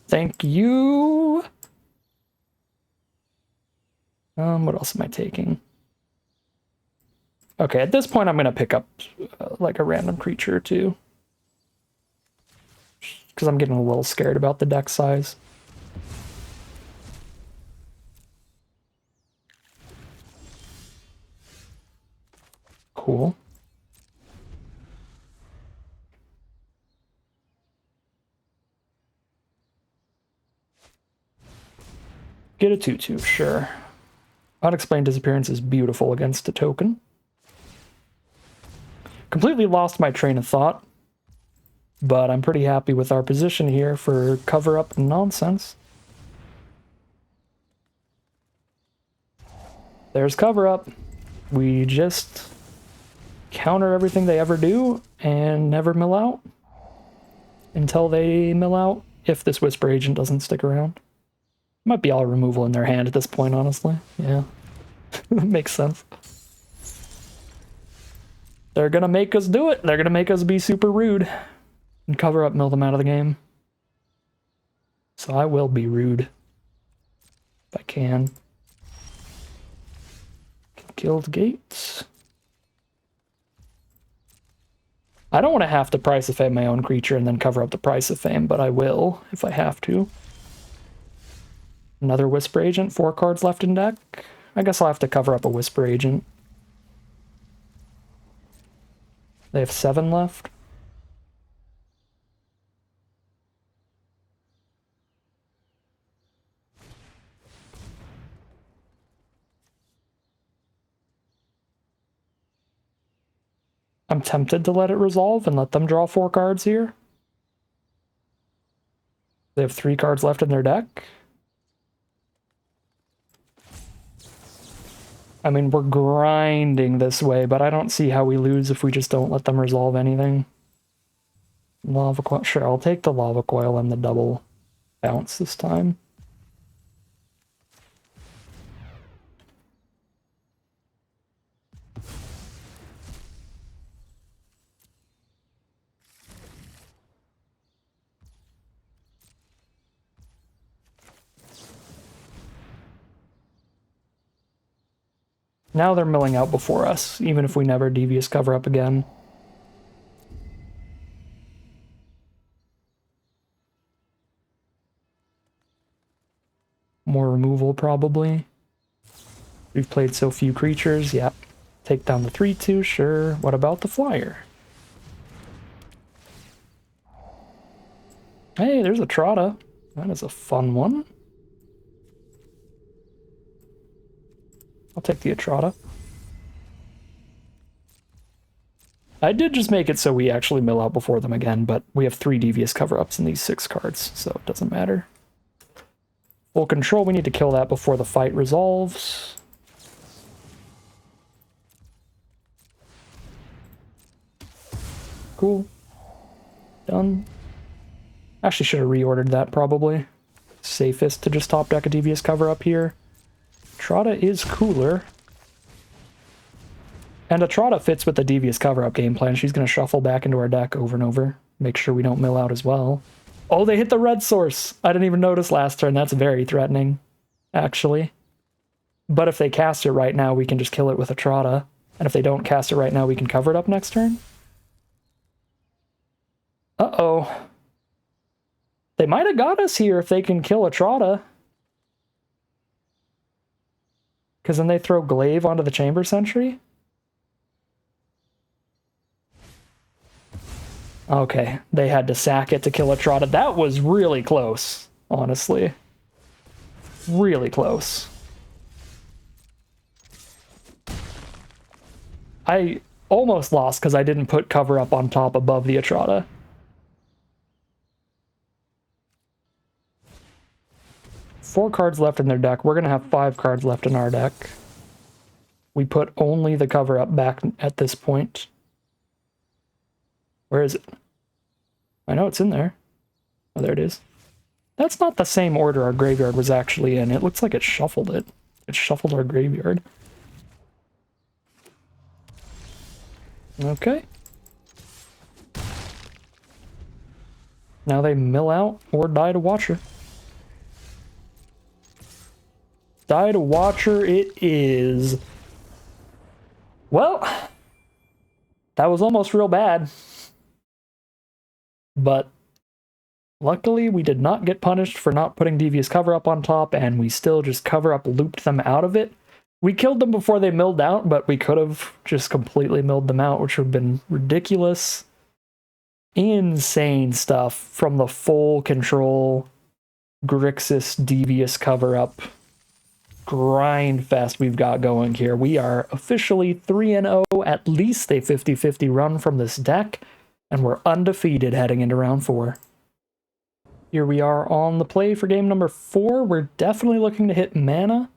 Thank you! What else am I taking? Okay, at this point I'm gonna pick up like a random creature or two. because I'm getting a little scared about the deck size. Cool. Get a 2/2, sure. Unexplained Disappearance is beautiful against a token. Completely lost my train of thought, but I'm pretty happy with our position here for cover-up nonsense. There's cover-up. We just counter everything they ever do and never mill out until they mill out, if this Whisper Agent doesn't stick around. Might be all removal in their hand at this point, honestly. Yeah. Makes sense. They're gonna make us do it. They're gonna make us be super rude and cover up, mill them out of the game. So I will be rude if I can. Guild Gates. I don't want to have to Price of Fame my own creature and then cover up the Price of Fame, but I will if I have to. Another Whisper Agent, 4 cards left in deck. I guess I'll have to cover up a Whisper Agent. They have 7 left. I'm tempted to let it resolve and let them draw 4 cards here. They have 3 cards left in their deck. I mean, we're grinding this way, but I don't see how we lose if we just don't let them resolve anything. Lava Coil. Sure, I'll take the Lava Coil and the double bounce this time. Now they're milling out before us, even if we never Devious cover up again. More removal, probably. We've played so few creatures, yep. Take down the 3/2, sure. What about the flyer? Hey, there's a Trotta. That is a fun one. I'll take the Atrata. I did just make it so we actually mill out before them again, but we have 3 Devious cover-ups in these 6 cards, so it doesn't matter. Full control, we need to kill that before the fight resolves. Cool. Done. Actually should have reordered that, probably. Safest to just top deck a Devious cover-up here. Trotta is cooler. And a Trotta fits with the Devious cover-up game plan. She's going to shuffle back into our deck over and over. Make sure we don't mill out as well. Oh, they hit the red source! I didn't even notice last turn. That's very threatening, actually. But if they cast it right now, we can just kill it with a Trotta. And if they don't cast it right now, we can cover it up next turn. Uh-oh. They might have got us here if they can kill a Trotta. Because then they throw Glaive onto the Chamber Sentry? Okay, they had to sack it to kill a Trotta. That was really close, honestly. Really close. I almost lost because I didn't put cover up on top above the Atrata. Four cards left in their deck. We're going to have 5 cards left in our deck. We put only the cover up back at this point. Where is it? I know it's in there. Oh, there it is. That's not the same order our graveyard was actually in. It looks like it shuffled it. It shuffled our graveyard. Okay. Now they mill out or die to Watcher. Die to Watcher it is. Well, that was almost real bad. But Luckily, we did not get punished for not putting Devious Cover Up on top, and we still just Cover Up looped them out of it. We killed them before they milled out, but we could have just completely milled them out, which would have been ridiculous. Insane stuff from the full control Grixis Devious Cover Up grind fest we've got going here. We are officially 3-0, at least a 50-50 run from this deck, and we're undefeated heading into round 4. Here we are on the play for game number 4. We're definitely looking to hit mana.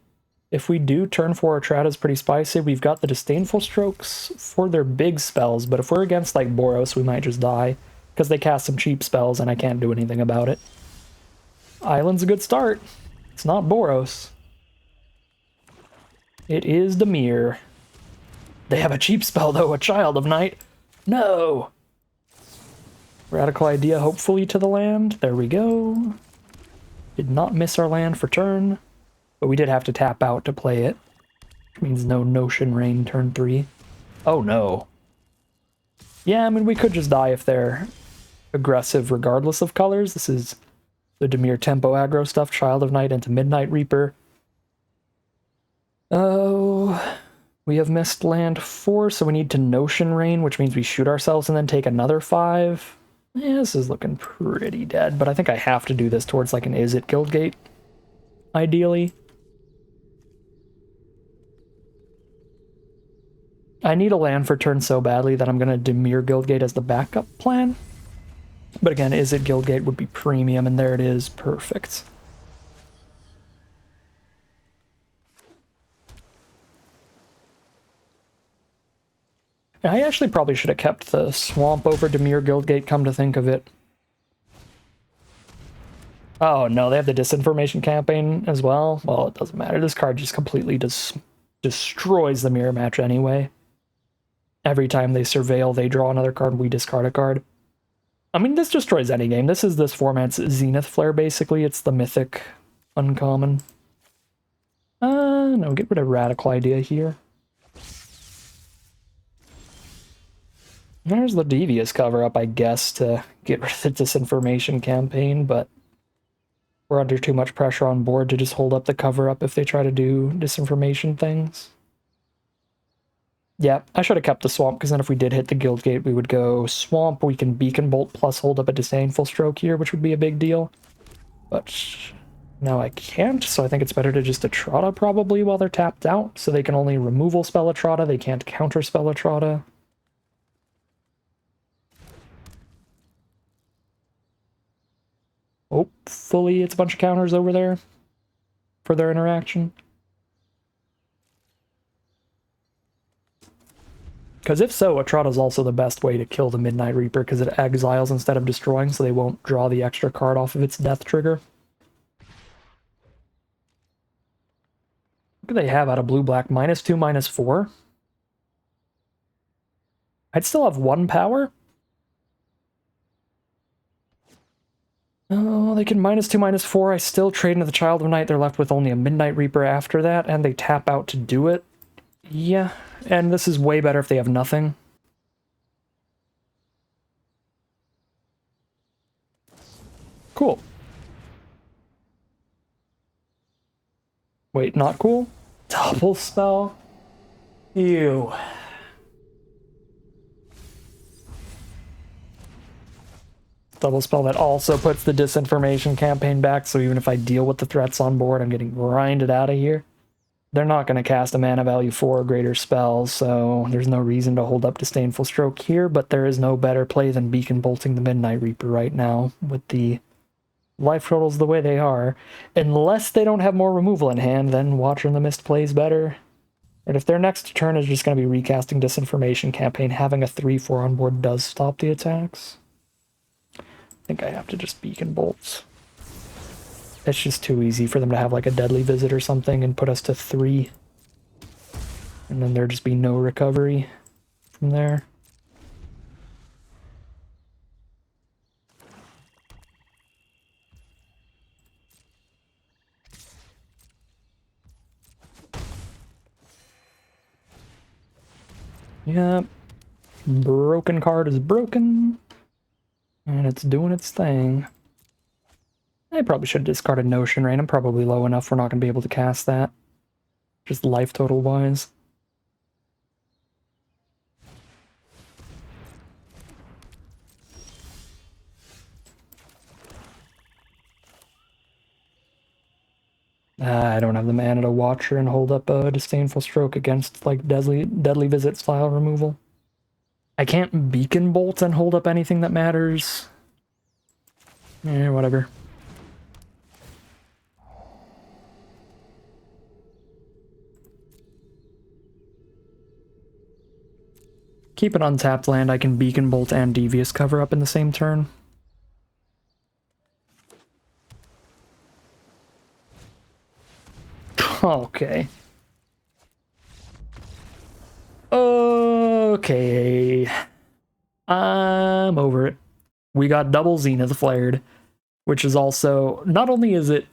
If we do, turn 4 Etrata is pretty spicy. We've got the Disdainful Strokes for their big spells, but if we're against like Boros, we might just die, because they cast some cheap spells and I can't do anything about it. Island's a good start. It's not Boros. It is Dimir. They have a cheap spell though, a Child of Night. No! Radical Idea hopefully to the land. There we go. Did not miss our land for turn, but we did have to tap out to play it, which means no Notion Rain turn 3. Oh no. Yeah, I mean, we could just die if they're aggressive regardless of colors. This is the Dimir tempo aggro stuff, Child of Night into Midnight Reaper. Oh, we have missed land 4, so we need to Notion Rain, which means we shoot ourselves and then take another 5. Yeah, this is looking pretty dead, but I think I have to do this towards like an Izzet Guildgate, ideally. I need a land for turn so badly that I'm going to Dimir Guildgate as the backup plan. But again, Izzet Guildgate would be premium, and there it is. Perfect. I actually probably should have kept the Swamp over Dimir Guildgate, come to think of it. Oh no, they have the Disinformation Campaign as well? Well, it doesn't matter. This card just completely destroys the mirror match anyway. Every time they surveil, they draw another card, we discard a card. I mean, this destroys any game. This is this format's Zenith Flare, basically. It's the mythic uncommon. No, get rid of Radical Idea here. There's the Devious Cover Up, I guess, to get rid of the Disinformation Campaign, but we're under too much pressure on board to just hold up the Cover Up if they try to do Disinformation things. Yeah, I should have kept the Swamp, because then if we did hit the Guildgate, we would go Swamp, we can Beacon Bolt plus hold up a Disdainful Stroke here, which would be a big deal. But now I can't, so I think it's better to just Etrata probably while they're tapped out, so they can only removal spell Etrata, they can't counter spell Etrata. Hopefully it's a bunch of counters over there for their interaction. Because if so, Etrata is also the best way to kill the Midnight Reaper, because it exiles instead of destroying, so they won't draw the extra card off of its death trigger. What do they have out of blue-black? -2, -4? I'd still have 1 power? Oh, they can -2, -4. I still trade into the Child of Night. They're left with only a Midnight Reaper after that, and they tap out to do it. Yeah, and this is way better if they have nothing. Cool. Wait, not cool? Double spell? Ew. Double spell that also puts the Disinformation Campaign back, so even if I deal with the threats on board, I'm getting grinded out of here. They're not going to cast a mana value 4 or greater spell, so there's no reason to hold up Disdainful Stroke here, but there is no better play than Beacon Bolting the Midnight Reaper right now, with the life totals the way they are. Unless they don't have more removal in hand, then Watcher in the Mist plays better. And if their next turn is just going to be recasting Disinformation Campaign, having a 3-4 on board does stop the attacks. I think I have to just Beacon Bolts. It's just too easy for them to have like a Deadly Visit or something and put us to 3. And then there'd just be no recovery from there. Yep. Broken card is broken. And it's doing its thing. I probably should have discarded Notion Rain. I'm probably low enough we're not going to be able to cast that. Just life total wise. I don't have the mana to watch her and hold up a Disdainful Stroke against, like, Deadly Visit style removal. I can't Beacon Bolt and hold up anything that matters. Whatever. Keep an untapped land, I can Beacon Bolt and Devious Cover up in the same turn. Okay. Okay. I'm over it. We got double Zenith Flared, which is also, not only is it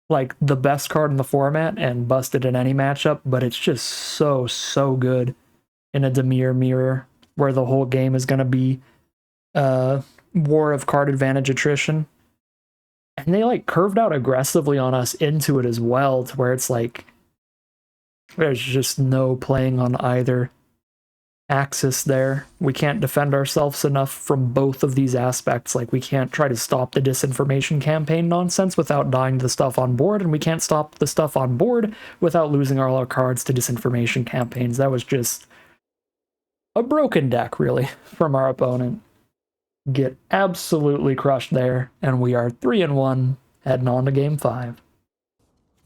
like the best card in the format and busted in any matchup, but it's just so good in a Dimir mirror where the whole game is going to be war of card advantage attrition. And they like curved out aggressively on us into it as well, to where it's like there's just no playing on either axis there. We can't defend ourselves enough from both of these aspects. Like, we can't try to stop the disinformation campaign nonsense without dying to the stuff on board, and we can't stop the stuff on board without losing all our cards to disinformation campaigns. That was just a broken deck, really, from our opponent. Get absolutely crushed there, and we are 3-1, heading on to game 5.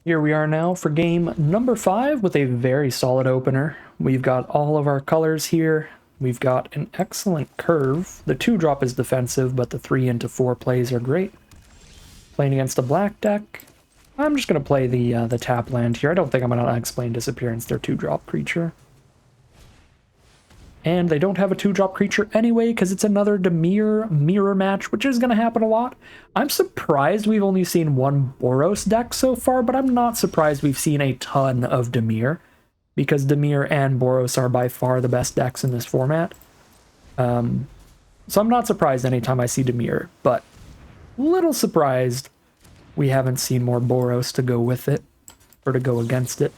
Here we are now for game number 5 with a very solid opener. We've got all of our colors here. We've got an excellent curve. The 2-drop is defensive, but the 3 into 4 plays are great. Playing against a black deck, I'm just going to play the tap land here. I don't think I'm going to explain Disappearance, their 2-drop creature. And they don't have a 2-drop creature anyway, because it's another Dimir mirror match, which is going to happen a lot. I'm surprised we've only seen one Boros deck so far, but I'm not surprised we've seen a ton of Dimir, because Dimir and Boros are by far the best decks in this format. So I'm not surprised anytime I see Dimir, but little surprised we haven't seen more Boros to go with it, or to go against it.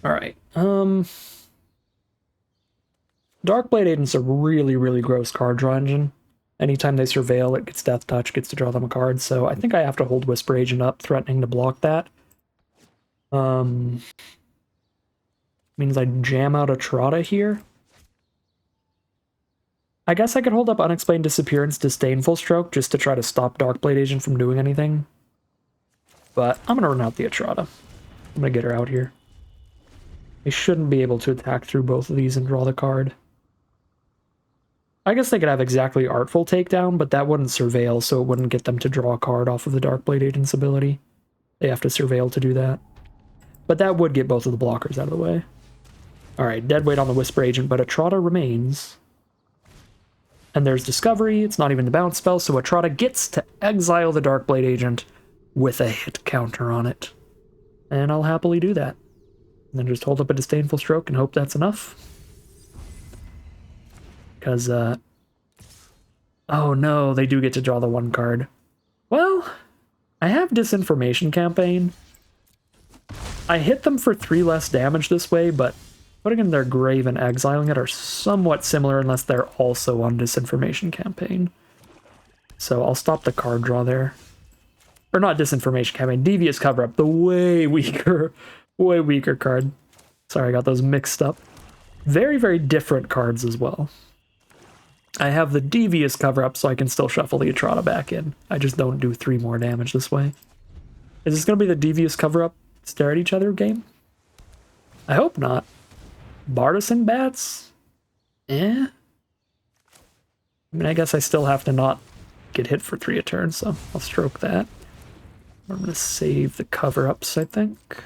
Alright, Darkblade Agent's a really gross card draw engine. Anytime they surveil, it gets Death Touch, gets to draw them a card, so I think I have to hold Whisper Agent up, threatening to block that. Means I jam out a Trotta here. I guess I could hold up Unexplained Disappearance, Disdainful Stroke, just to try to stop Darkblade Agent from doing anything. But I'm gonna run out the Atrata. I'm gonna get her out here. They shouldn't be able to attack through both of these and draw the card. I guess they could have exactly Artful Takedown, but that wouldn't surveil, so it wouldn't get them to draw a card off of the Darkblade Agent's ability. They have to surveil to do that. But that would get both of the blockers out of the way. Alright, deadweight on the Whisper Agent, but Atrata remains. And there's Discovery, it's not even the bounce spell, so Atrata gets to exile the Darkblade Agent with a hit counter on it. And I'll happily do that. And then just hold up a Disdainful Stroke and hope that's enough. Because, oh no, they do get to draw the one card. Well, I have Disinformation Campaign. I hit them for 3 less damage this way, but putting in their grave and exiling it are somewhat similar unless they're also on Disinformation Campaign. So I'll stop the card draw there. Or not Disinformation Campaign, Devious Cover-Up, the way weaker card. Sorry, I got those mixed up. Very different cards as well. I have the Devious Cover-Up so I can still shuffle the Atrata back in. I just don't do 3 more damage this way. Is this going to be the Devious Cover-Up stare at each other game? I hope not. Bartisan Bats? Eh? I mean, I guess I still have to not get hit for 3 a turn, so I'll stroke that. I'm going to save the cover-ups, I think.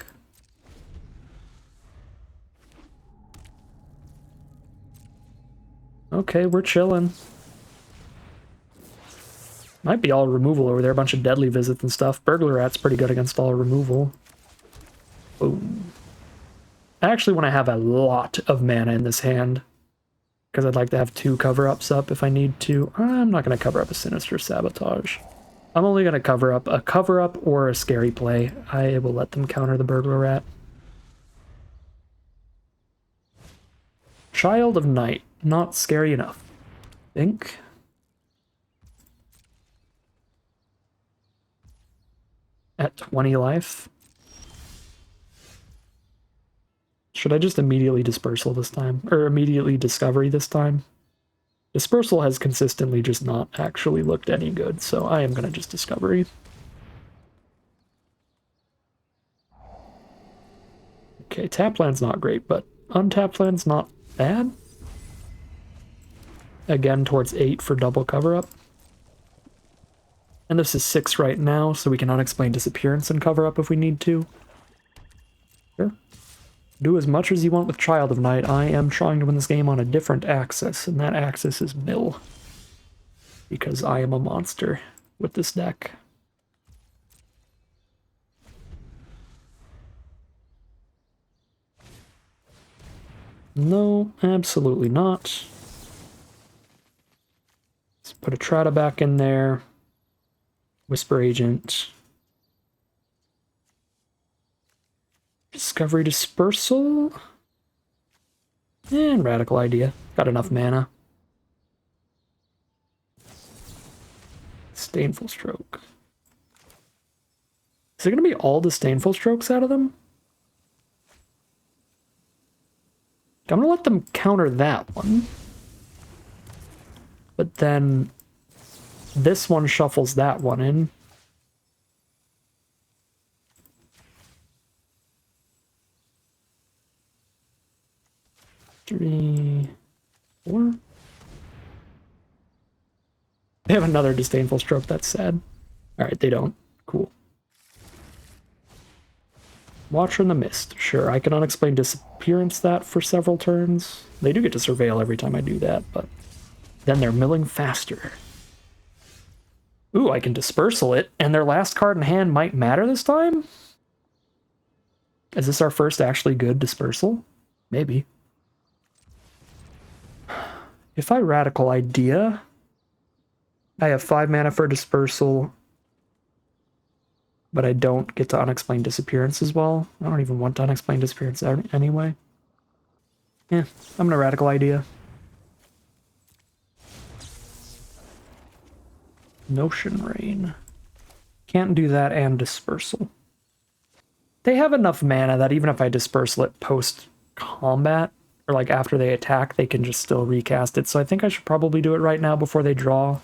Okay, we're chilling. Might be all removal over there, a bunch of Deadly Visits and stuff. Burglar Rat's pretty good against all removal. Boom. I actually want to have a lot of mana in this hand, because I'd like to have 2 cover-ups up if I need to. I'm not going to cover up a Sinister Sabotage. I'm only going to cover up a cover-up or a Scary Play. I will let them counter the Burglar Rat. Child of Night. Not scary enough. Think. At 20 life. Should I just immediately Dispersal this time? Or immediately Discovery this time? Dispersal has consistently just not actually looked any good, so I am going to just Discovery. Okay, tap land's not great, but untapped land's not bad. Again, towards 8 for double cover-up. And this is 6 right now, so we can Unexplained Disappearance and cover-up if we need to. Sure. Do as much as you want with Child of Night. I am trying to win this game on a different axis, and that axis is mill. Because I am a monster with this deck. No, absolutely not. Let's put a Trata back in there. Whisper Agent. Discovery Dispersal. And Radical Idea. Got enough mana. Disdainful Stroke. Is it going to be all Disdainful Strokes out of them? I'm going to let them counter that one. But then this one shuffles that one in. Three, 4. They have another Disdainful Stroke, that's sad. Alright, they don't. Cool. Watcher in the Mist. Sure, I can Unexplained Disappearance that for several turns. They do get to Surveil every time I do that, but then they're milling faster. Ooh, I can Dispersal it, and their last card in hand might matter this time? Is this our first actually good Dispersal? Maybe. If I Radical Idea, I have 5 mana for Dispersal, but I don't get to Unexplained Disappearance as well. I don't even want to Unexplained Disappearance anyway. Yeah, I'm gonna Radical Idea. Notion Rain. Can't do that and Dispersal. They have enough mana that even if I Dispersal it post-combat, or like after they attack, they can just still recast it. So I think I should probably do it right now before they draw.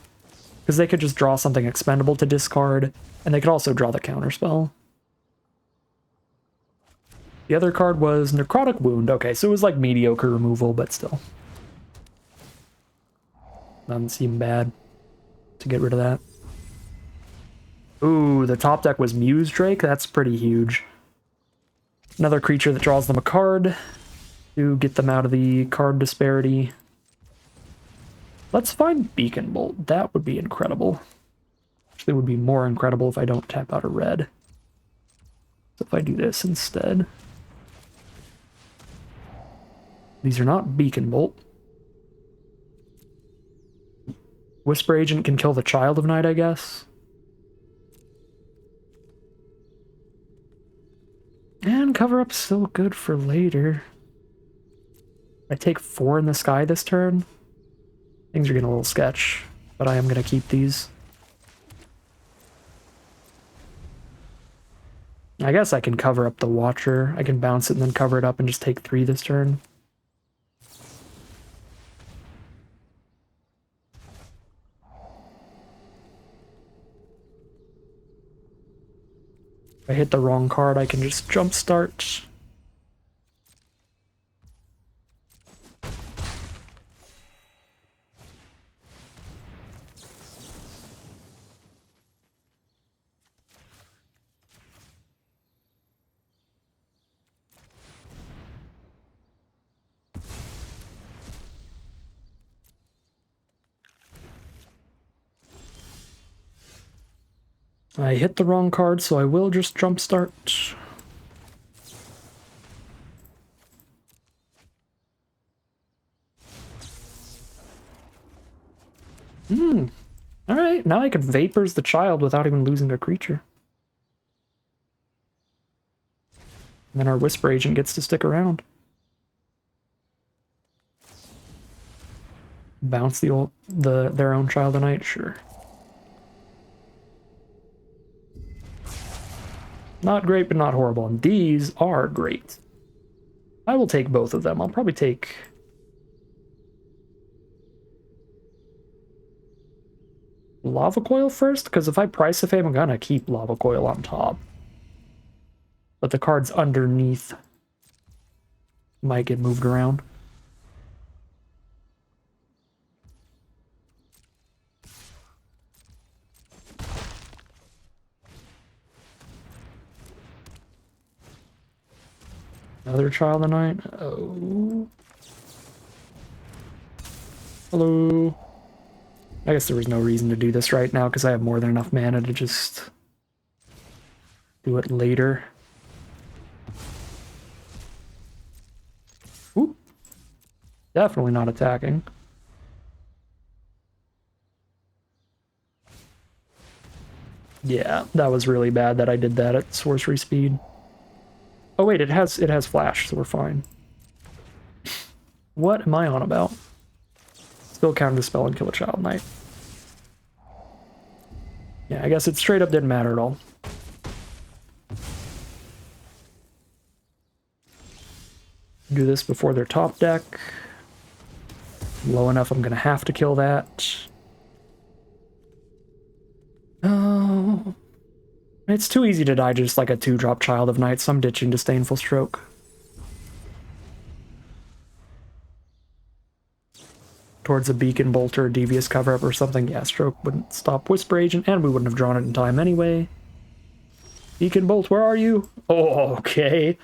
Because they could just draw something expendable to discard, and they could also draw the counterspell. The other card was Necrotic Wound. Okay, so it was like mediocre removal, but still. Doesn't seem bad to get rid of that. Ooh, the top deck was Muse Drake. That's pretty huge. Another creature that draws them a card to get them out of the card disparity. Let's find Beacon Bolt. That would be incredible. Actually, it would be more incredible if I don't tap out a red. So if I do this instead. These are not Beacon Bolt. Whisper Agent can kill the Child of Night, I guess. And Cover Up's still good for later. I take 4 in the sky this turn. Things are getting a little sketch, but I am going to keep these. I guess I can cover up the Watcher. I can bounce it and then cover it up and just take 3 this turn. If I hit the wrong card, I can just jumpstart. I hit the wrong card, so I will just jumpstart. Alright, now I can Vapors the Child without even losing a creature. And then our Whisper Agent gets to stick around. Bounce their own Child of Night, sure. Not great, but not horrible. And these are great. I will take both of them. I'll probably take... Lava Coil first, because if I price a Fame, I'm gonna keep Lava Coil on top. But the cards underneath might get moved around. Another Child of the Night. Oh. Hello. I guess there was no reason to do this right now because I have more than enough mana to just do it later. Ooh. Definitely not attacking. Yeah, that was really bad that I did that at sorcery speed. Oh wait, it has flash, so we're fine. What am I on about? Still counter the spell and kill a Child Knight. Yeah, I guess it straight up didn't matter at all. Do this before their top deck. Low enough, I'm gonna have to kill that. Oh. It's too easy to die just like a 2-drop Child of Night, so I'm ditching Disdainful Stroke. Towards a Beacon Bolt or a Devious Cover-Up or something. Yeah, Stroke wouldn't stop Whisper Agent, and we wouldn't have drawn it in time anyway. Beacon Bolt, where are you? Oh, okay.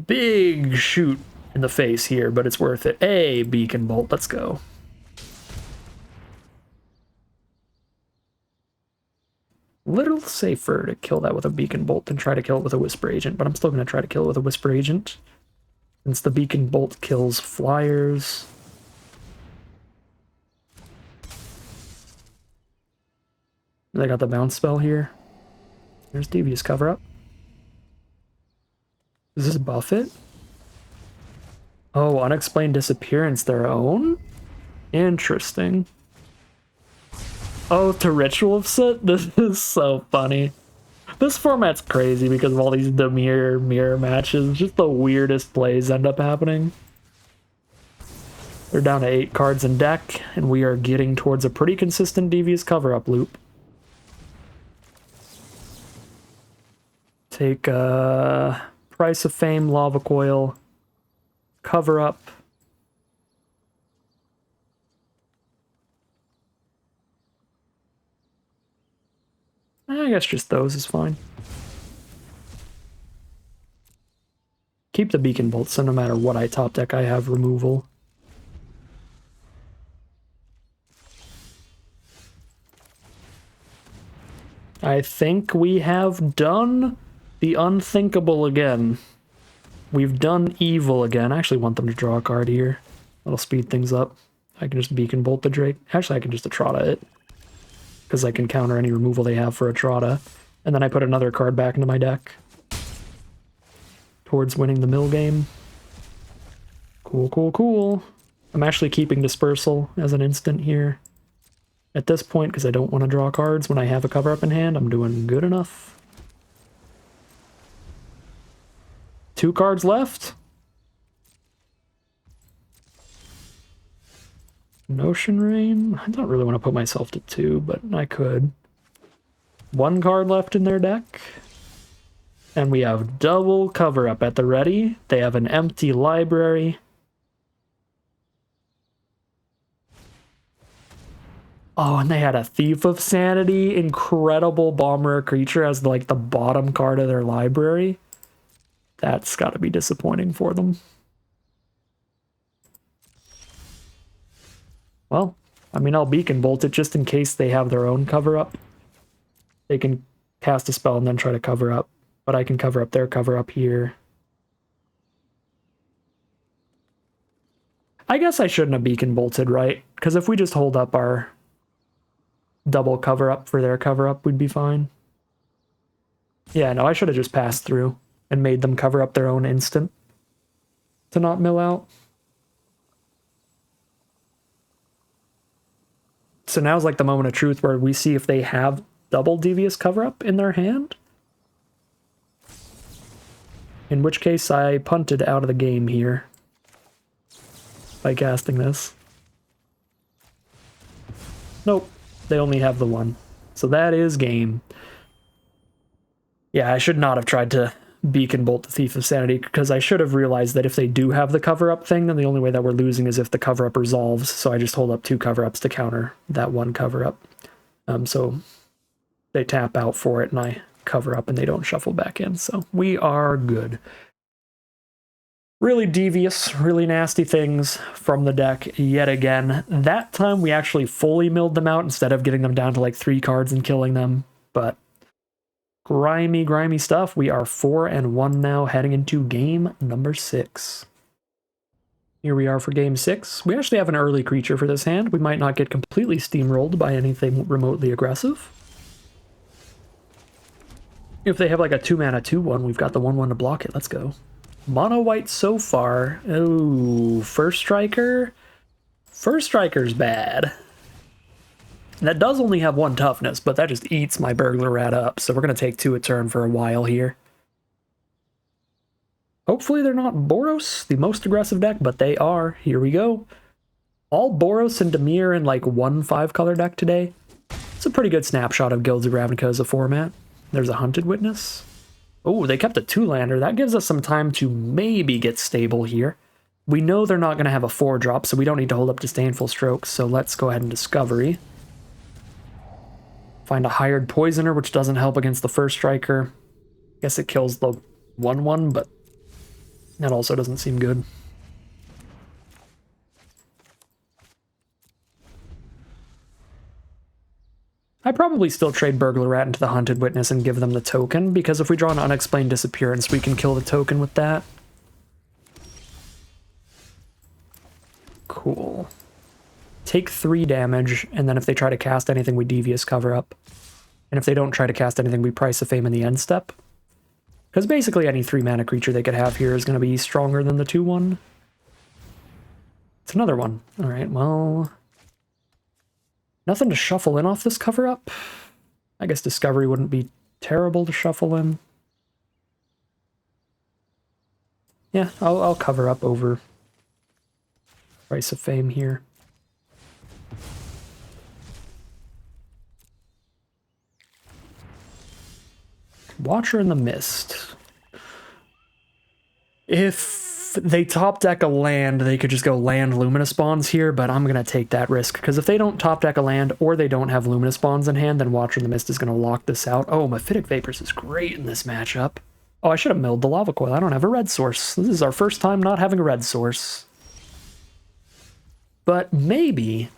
Big shoot in the face here, but it's worth it. Hey, Beacon Bolt, let's go. Little safer to kill that with a Beacon Bolt than try to kill it with a Whisper Agent, but I'm still going to try to kill it with a Whisper Agent. Since the Beacon Bolt kills flyers. I got the bounce spell here. There's Devious Cover-Up. Does this buff it? Oh, Unexplained Disappearance, their own? Interesting. Oh, to Ritual of Soot? This is so funny. This format's crazy because of all these Dimir mirror matches. Just the weirdest plays end up happening. They're down to 8 cards in deck, and we are getting towards a pretty consistent Devious Cover-Up loop. Take Price of Fame, Lava Coil, Cover-Up. I guess just those is fine. Keep the Beacon Bolt, so no matter what I top deck, I have removal. I think we have done the unthinkable again. We've done evil again. I actually want them to draw a card here. That'll speed things up. I can just Beacon Bolt the Drake. Actually, I can just Atrata it. Because I can counter any removal they have for Atrata. And then I put another card back into my deck. Towards winning the mill game. Cool, cool, cool. I'm actually keeping Dispersal as an instant here. At this point, because I don't want to draw cards when I have a cover-up in hand, I'm doing good enough. 2 cards left. Notion Rain. I don't really want to put myself to 2, but I could. 1 card left in their deck. And we have double cover-up at the ready. They have an empty library. Oh, and they had a Thief of Sanity. Incredible Bomber Creature as like the bottom card of their library. That's got to be disappointing for them. Well, I mean, I'll Beacon Bolt it just in case they have their own cover-up. They can cast a spell and then try to cover up. But I can cover up their cover-up here. I guess I shouldn't have Beacon Bolted, right? Because if we just hold up our double cover up for their cover up, we'd be fine. Yeah, no, I should have just passed through and made them cover up their own instant to not mill out. So now's like the moment of truth where we see if they have double devious cover up in their hand. In which case I punted out of the game here by casting this. Nope, they only have the one. So that is game. Yeah, I should not have tried to Beacon Bolt the Thief of Sanity, because I should have realized that if they do have the cover-up thing, then the only way that we're losing is if the cover-up resolves, so I just hold up 2 cover-ups to counter that one cover-up. So they tap out for it, and I cover up, and they don't shuffle back in, so we are good. Really devious, really nasty things from the deck yet again. That time we actually fully milled them out instead of getting them down to like 3 cards and killing them, but grimy stuff. We are 4-1 now, heading into game number 6. Here we are for game 6. We actually have an early creature for this hand. We might not get completely steamrolled by anything remotely aggressive. If they have like a 2-mana 2/1, we've got the 1/1 to block it. Let's go. Mono white so far. Oh, first striker. First striker's bad. That does only have 1 toughness, but that just eats my burglar rat up, so we're going to take 2 a turn for a while here. Hopefully they're not Boros, the most aggressive deck, but they are. Here we go. All Boros and Dimir in like 1 5-color deck today. It's a pretty good snapshot of Guilds of Ravnica as a format. There's a Hunted Witness. Oh, they kept a 2-lander. That gives us some time to maybe get stable here. We know they're not going to have a 4-drop, so we don't need to hold up Disdainful Strokes, so let's go ahead and Discovery. Find a Hired Poisoner, which doesn't help against the first striker. Guess it kills the 1/1, but that also doesn't seem good. I probably still trade Burglar Rat into the Hunted Witness and give them the token, because if we draw an Unexplained Disappearance, we can kill the token with that. Cool. Take 3 damage, and then if they try to cast anything, we Devious Cover Up. And if they don't try to cast anything, we Price of Fame in the end step. Because basically any 3-mana creature they could have here is going to be stronger than the 2/1. It's another one. Alright, well... nothing to shuffle in off this cover-up. I guess Discovery wouldn't be terrible to shuffle in. Yeah, I'll cover up over Price of Fame here. Watcher in the Mist. If they top deck a land, they could just go land Luminous Bonds here, but I'm going to take that risk, because if they don't top deck a land or they don't have Luminous Bonds in hand, then Watcher in the Mist is going to lock this out. Oh, Mephitic Vapors is great in this matchup. Oh, I should have milled the Lava Coil. I don't have a red source. This is our first time not having a red source. But maybe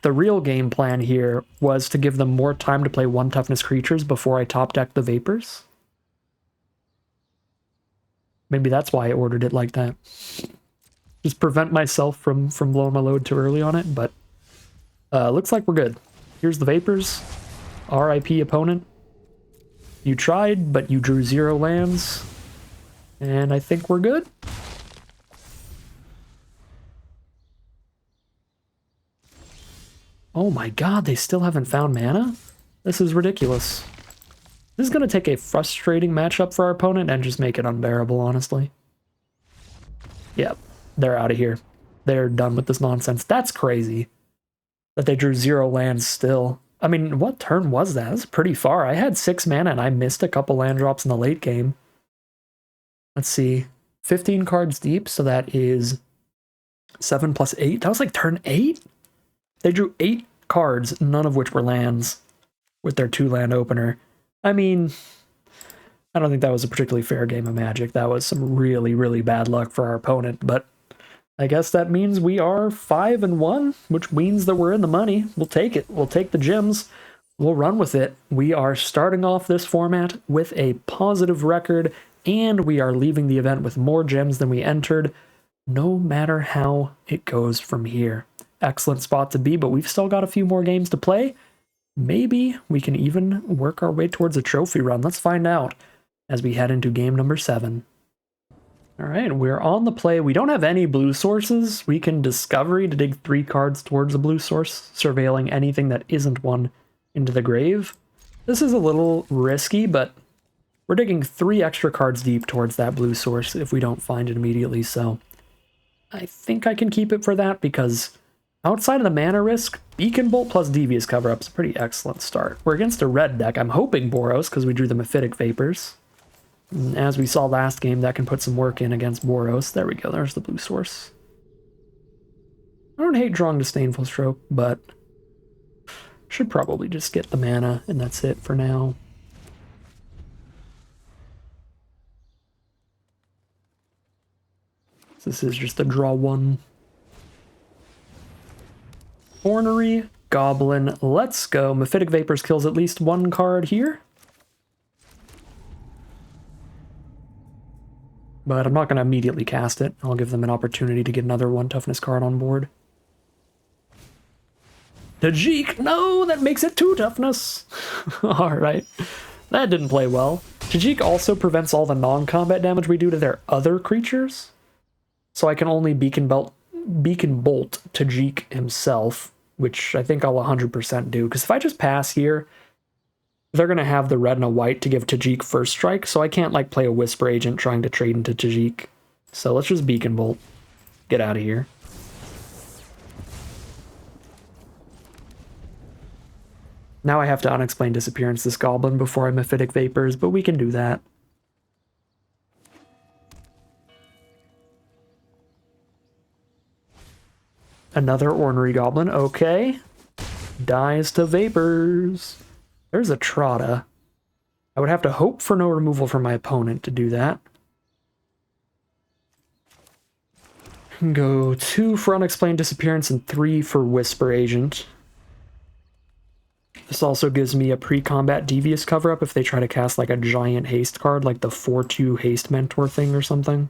the real game plan here was to give them more time to play 1 toughness creatures before I top deck the Vapors. Maybe that's why I ordered it like that. Just prevent myself from blowing my load too early on it, but looks like we're good. Here's the Vapors. RIP opponent. You tried, but you drew 0 lands. And I think we're good. Oh my god, they still haven't found mana? This is ridiculous. This is going to take a frustrating matchup for our opponent and just make it unbearable, honestly. Yep, they're out of here. They're done with this nonsense. That's crazy that they drew 0 lands still. I mean, what turn was that? That's pretty far. I had 6 mana and I missed a couple land drops in the late game. Let's see. 15 cards deep, so that is 7 plus 8. That was like turn 8? They drew 8 cards, none of which were lands, with their 2-land opener. I mean, I don't think that was a particularly fair game of Magic. That was some really, really bad luck for our opponent, but I guess that means we are 5-1, which means that we're in the money. We'll take it. We'll take the gems. We'll run with it. We are starting off this format with a positive record, and we are leaving the event with more gems than we entered, no matter how it goes from here. Excellent spot to be, but we've still got a few more games to play. maybe we can even work our way towards a trophy run. Let's find out as we head into game number 7. All right, we're on the play. We don't have any blue sources. We can discovery to dig 3 cards towards a blue source, surveilling anything that isn't one into the grave. This is a little risky, but we're digging 3 extra cards deep towards that blue source if we don't find it immediately, so I think I can keep it for that because outside of the mana risk, Beacon Bolt plus Devious Cover-Up is a pretty excellent start. We're against a red deck. I'm hoping Boros because we drew the Mephitic Vapors. And as we saw last game, that can put some work in against Boros. There we go, there's the blue source. I don't hate drawing Disdainful Stroke, but should probably just get the mana, and that's it for now. This is just a draw 1. Ornery, Goblin, let's go. Mephitic Vapors kills at least 1 card here. But I'm not going to immediately cast it. I'll give them an opportunity to get another 1 toughness card on board. Tajik! No! That makes it 2 toughness! Alright. That didn't play well. Tajik also prevents all the non-combat damage we do to their other creatures. So I can only Beacon Bolt Tajik himself, which I think I'll 100% do. Because if I just pass here, they're going to have the red and a white to give Tajik first strike, so I can't like play a Whisper Agent trying to trade into Tajik. So let's just Beacon Bolt. Get out of here. Now I have to Unexplained Disappearance this Goblin before I Mephitic Vapors, but we can do that. Another Ornery Goblin, okay. Dies to Vapors. There's a Trotta. I would have to hope for no removal from my opponent to do that. Go 2 for Unexplained Disappearance and 3 for Whisper Agent. This also gives me a pre-combat Devious Cover-Up if they try to cast like a giant haste card, like the 4/2 Haste Mentor thing or something.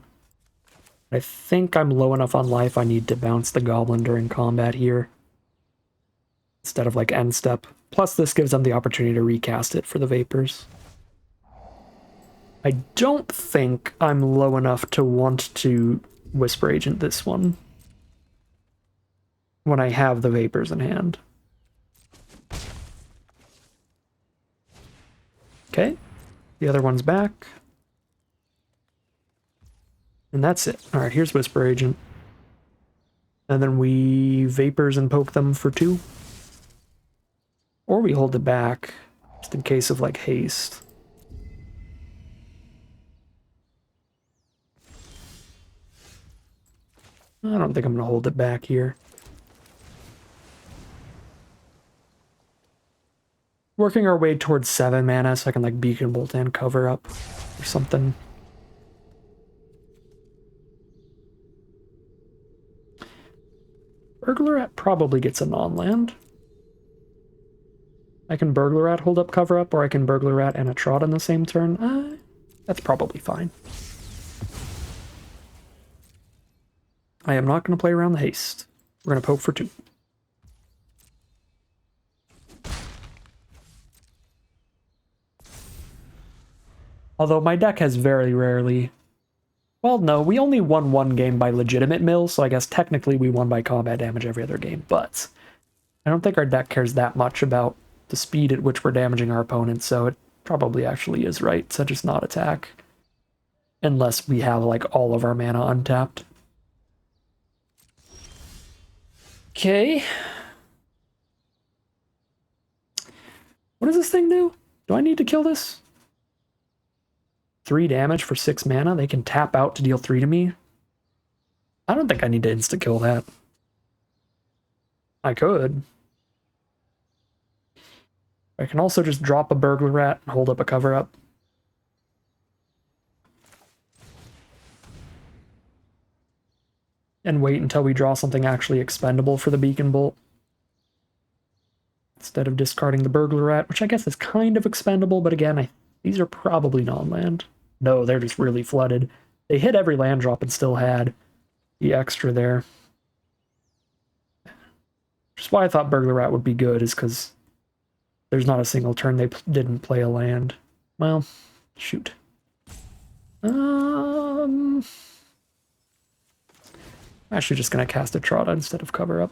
I think I'm low enough on life I need to bounce the Goblin during combat here, instead of like end step. Plus this gives them the opportunity to recast it for the Vapors. I don't think I'm low enough to want to Whisper Agent this one when I have the Vapors in hand. Okay, the other one's back. And that's it. Alright, here's Whisper Agent. And then we Vapors and poke them for 2. Or we hold it back, just in case of like haste. I don't think I'm going to hold it back here. Working our way towards 7 mana so I can like Beacon Bolt and cover up or something. Burglar probably gets a non-land. I can Burglar hold up cover up, or I can Burglar and a Trot in the same turn. That's probably fine. I am not going to play around the haste. We're going to poke for 2. Although my deck has very rarely... Well, no, we only won 1 game by legitimate mills, so I guess technically we won by combat damage every other game, but I don't think our deck cares that much about the speed at which we're damaging our opponents, so it probably actually is right to just not attack. Unless we have, like, all of our mana untapped. Okay. What does this thing do? Do I need to kill this? 3 damage for 6 mana? They can tap out to deal 3 to me? I don't think I need to insta-kill that. I could. I can also just drop a Burglar Rat and hold up a cover-up. And wait until we draw something actually expendable for the Beacon Bolt. Instead of discarding the Burglar Rat, which I guess is kind of expendable, but again, these are probably non-land. No, they're just really flooded. They hit every land drop and still had the extra there. Just why I thought Burglar Rat would be good is because There's not a single turn they didn't play a land. Well, shoot. I'm actually just gonna cast a Trotta instead of cover up.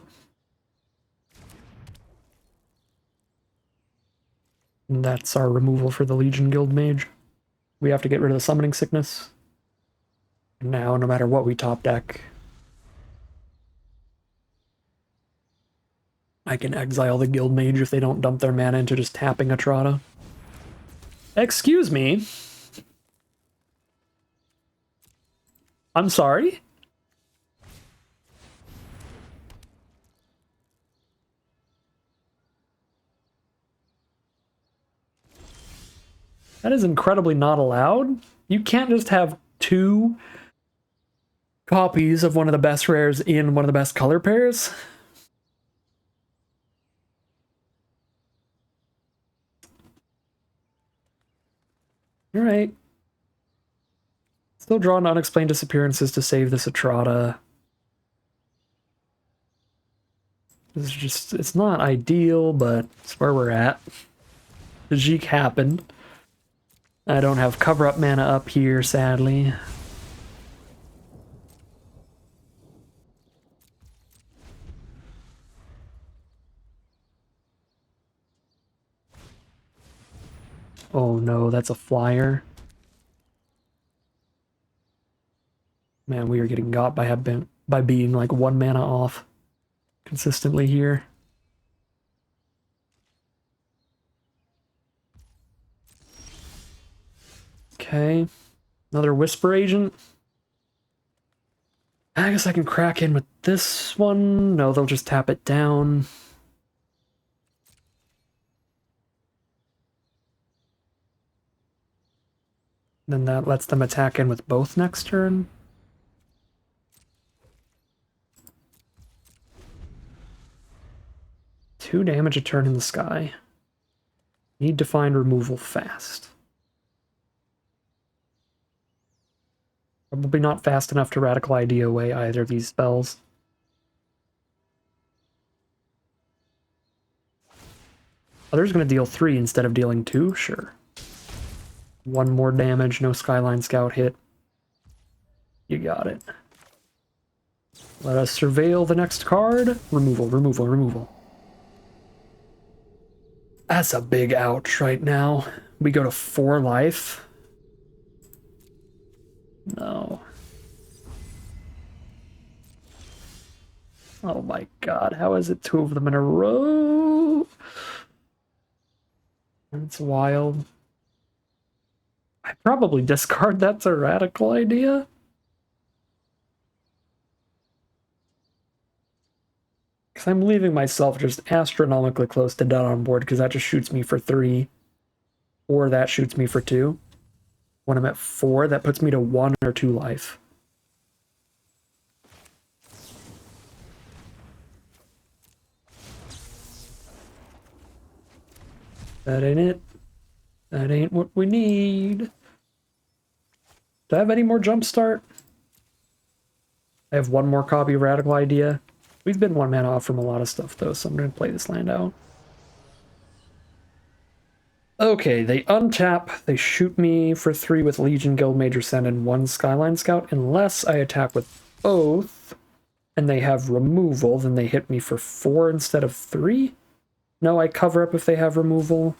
And that's our removal for the Legion Guild Mage. We have to get rid of the Summoning Sickness. And now, no matter what we top deck, I can exile the Guild Mage if they don't dump their mana into just tapping a Trotta. Excuse me? I'm sorry? That is incredibly not allowed. You can't just have two copies of one of the best rares in one of the best color pairs. Alright. Still drawing unexplained disappearances to save this Atrata. This is just, it's not ideal, but it's where we're at. The Jeek happened. I don't have cover-up mana up here, sadly. Oh no, that's a flyer. Man, we are getting got by being like 1 mana off consistently here. Okay, another Whisper Agent. I guess I can crack in with this one. No, they'll just tap it down. Then that lets them attack in with both next turn. Two damage a turn in the sky. Need to find removal fast. Probably not fast enough to Radical Idea away either of these spells. Other's going to deal 3 instead of dealing 2? Sure. 1 more damage, no Skyline Scout hit. You got it. Let us surveil the next card. Removal, removal, removal. That's a big ouch right now. We go to 4 life. No. Oh my god, how is it 2 of them in a row? That's wild. I probably discard that's a Radical Idea. Because I'm leaving myself just astronomically close to dead on board because that just shoots me for 3. Or that shoots me for 2. When I'm at 4, that puts me to 1 or 2 life. That ain't it. That ain't what we need. Do I have any more Jumpstart? I have 1 more copy of Radical Idea. We've been 1 mana off from a lot of stuff, though, so I'm going to play this land out. Okay, they untap. They shoot me for 3 with Legion Guild Major Send and 1 Skyline Scout. Unless I attack with both, and they have removal, then they hit me for 4 instead of 3? No, I cover up if they have removal.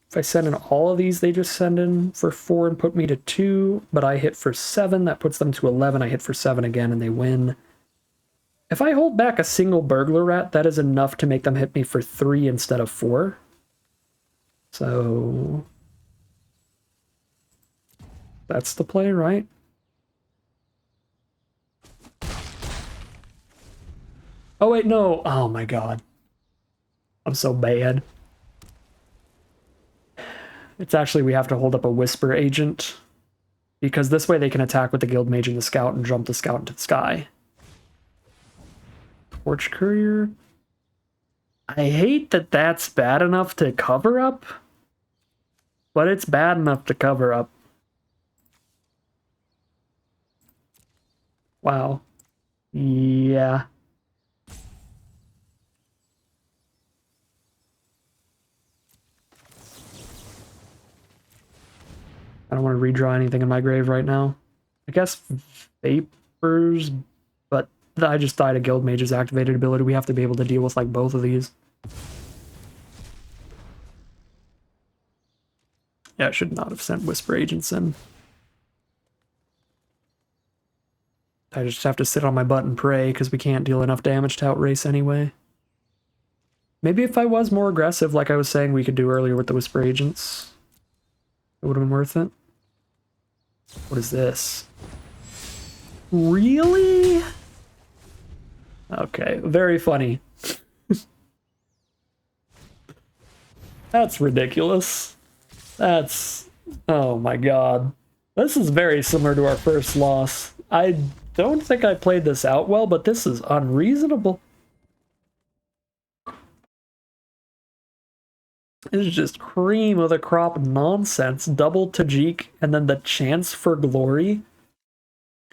If I send in all of these, they just send in for 4 and put me to 2, but I hit for 7, that puts them to 11, I hit for 7 again, and they win. If I hold back a single Burglar Rat, that is enough to make them hit me for 3 instead of 4. So... that's the play, right? Oh wait, no! Oh my god. I'm so bad. It's actually, we have to hold up a Whisper Agent, because this way they can attack with the Guild Mage and the Scout and jump the Scout into the sky. Torch Courier. I hate that that's bad enough to cover up, but it's bad enough to cover up. Wow. Yeah. I don't want to redraw anything in my grave right now. I guess Vapors, but I just died a Guild Mage's activated ability. We have to be able to deal with like both of these. Yeah, I should not have sent Whisper Agents in. I just have to sit on my butt and pray because we can't deal enough damage to outrace anyway. Maybe if I was more aggressive, like I was saying we could do earlier with the Whisper Agents, it would have been worth it. What is this? Really? Okay, very funny. That's ridiculous. That's... oh my god. This is very similar to our first loss. I don't think I played this out well, but this is unreasonable. This is just cream of the crop nonsense. Double Tajik and then the chance for glory.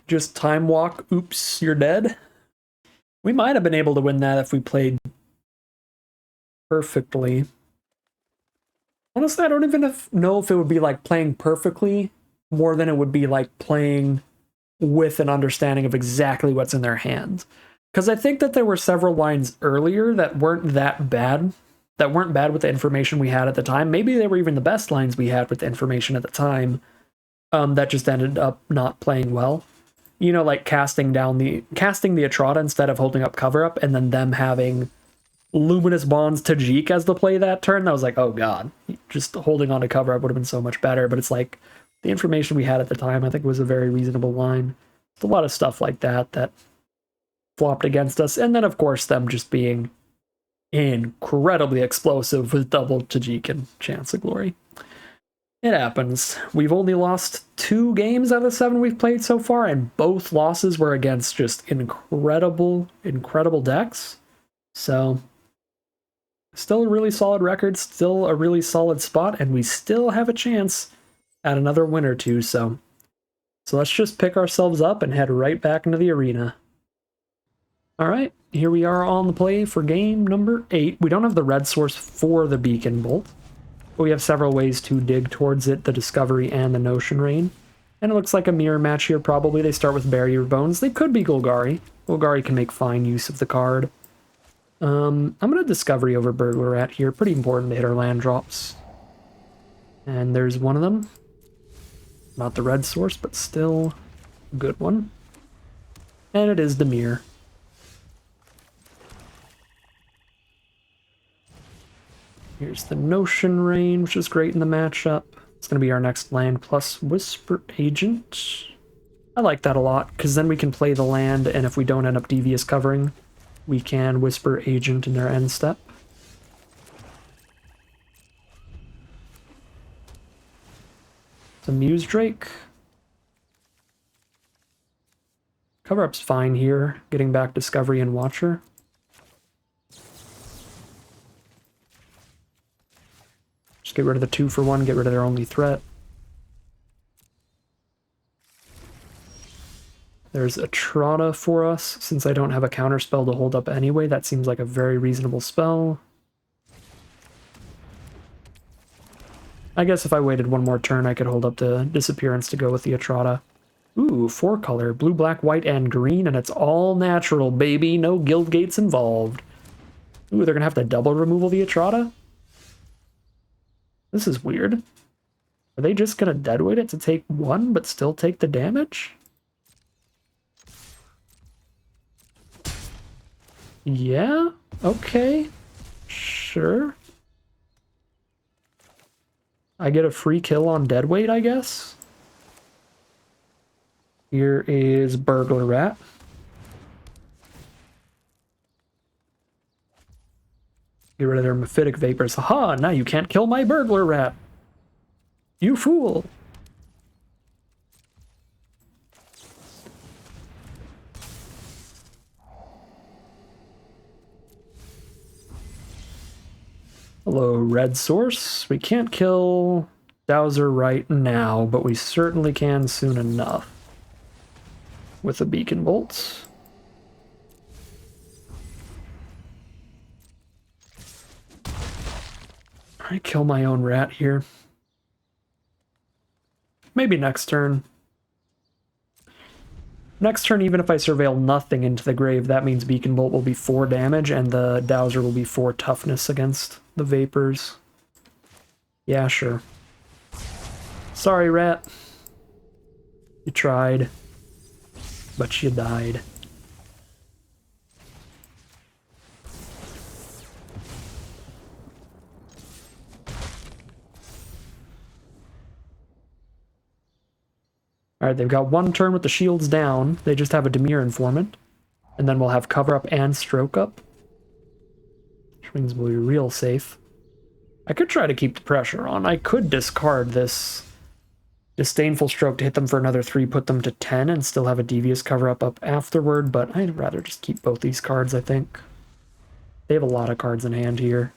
Just time walk, oops, you're dead. We might have been able to win that if we played perfectly. Honestly, I don't even know if it would be like playing perfectly more than it would be like playing with an understanding of exactly what's in their hands. Because I think that there were several lines earlier that weren't that bad, that weren't bad with the information we had at the time. Maybe they were even the best lines we had with the information at the time, that just ended up not playing well. You know, like casting the Atrata instead of holding up cover up, and then them having Luminous Bonds Tajik as the play that turn. That was like, oh god, just holding on to cover up would have been so much better. But it's like the information we had at the time, I think, was a very reasonable line. There's a lot of stuff like that that flopped against us, and then of course them just being incredibly explosive with double Tajik and Chance of Glory. It happens. We've only lost 2 games out of the 7 we've played so far, and both losses were against just incredible decks. So, still a really solid record, still a really solid spot, and we still have a chance at another win or two, so let's just pick ourselves up and head right back into the arena. Alright, here we are on the play for game number 8. We don't have the red source for the Beacon Bolt, but we have several ways to dig towards it, the Discovery and the Notion Rain. And it looks like a mirror match here, probably. They start with Barrier Bones. They could be Golgari. Golgari can make fine use of the card. I'm going to Discovery over Burglar Rat here. Pretty important to hit our land drops. And there's one of them. Not the red source, but still a good one. And it is the mirror. Here's the Notion Rain, which is great in the matchup. It's going to be our next land plus Whisper Agent. I like that a lot, because then we can play the land, and if we don't end up Devious covering, we can Whisper Agent in their end step. It's a Muse Drake. Cover up's fine here, getting back Discovery and Watcher. Just get rid of the 2-for-1, get rid of their only threat. There's Atrata for us. Since I don't have a counterspell to hold up anyway, that seems like a very reasonable spell. I guess if I waited one more turn, I could hold up the Disappearance to go with the Atrata. Ooh, 4-color, blue, black, white, and green, and it's all natural, baby. No guild gates involved. Ooh, they're gonna have to double removal the Atrata? This is weird. Are they just gonna deadweight it to take 1, but still take the damage? Yeah, okay, sure. I get a free kill on deadweight, I guess. Here is Burglar Rat. Get rid of their Mephitic Vapors. Haha, now you can't kill my Burglar Rat. You fool. Hello, red source. We can't kill Dowser right now, but we certainly can soon enough. With a Beacon Bolt. I kill my own rat here. maybe next turn. Next turn, even if I surveil nothing into the grave, that means Beacon Bolt will be 4 damage, and the Dowser will be 4 toughness against the Vapors. Yeah, sure. Sorry, Rat. You tried, but you died. Alright, they've got 1 turn with the shields down. They just have a Dimir Informant. And then we'll have Cover Up and Stroke Up. Which means we'll be real safe. I could try to keep the pressure on. I could discard this Disdainful Stroke to hit them for another 3, put them to 10, and still have a Devious Cover Up afterward, but I'd rather just keep both these cards, I think. They have a lot of cards in hand here.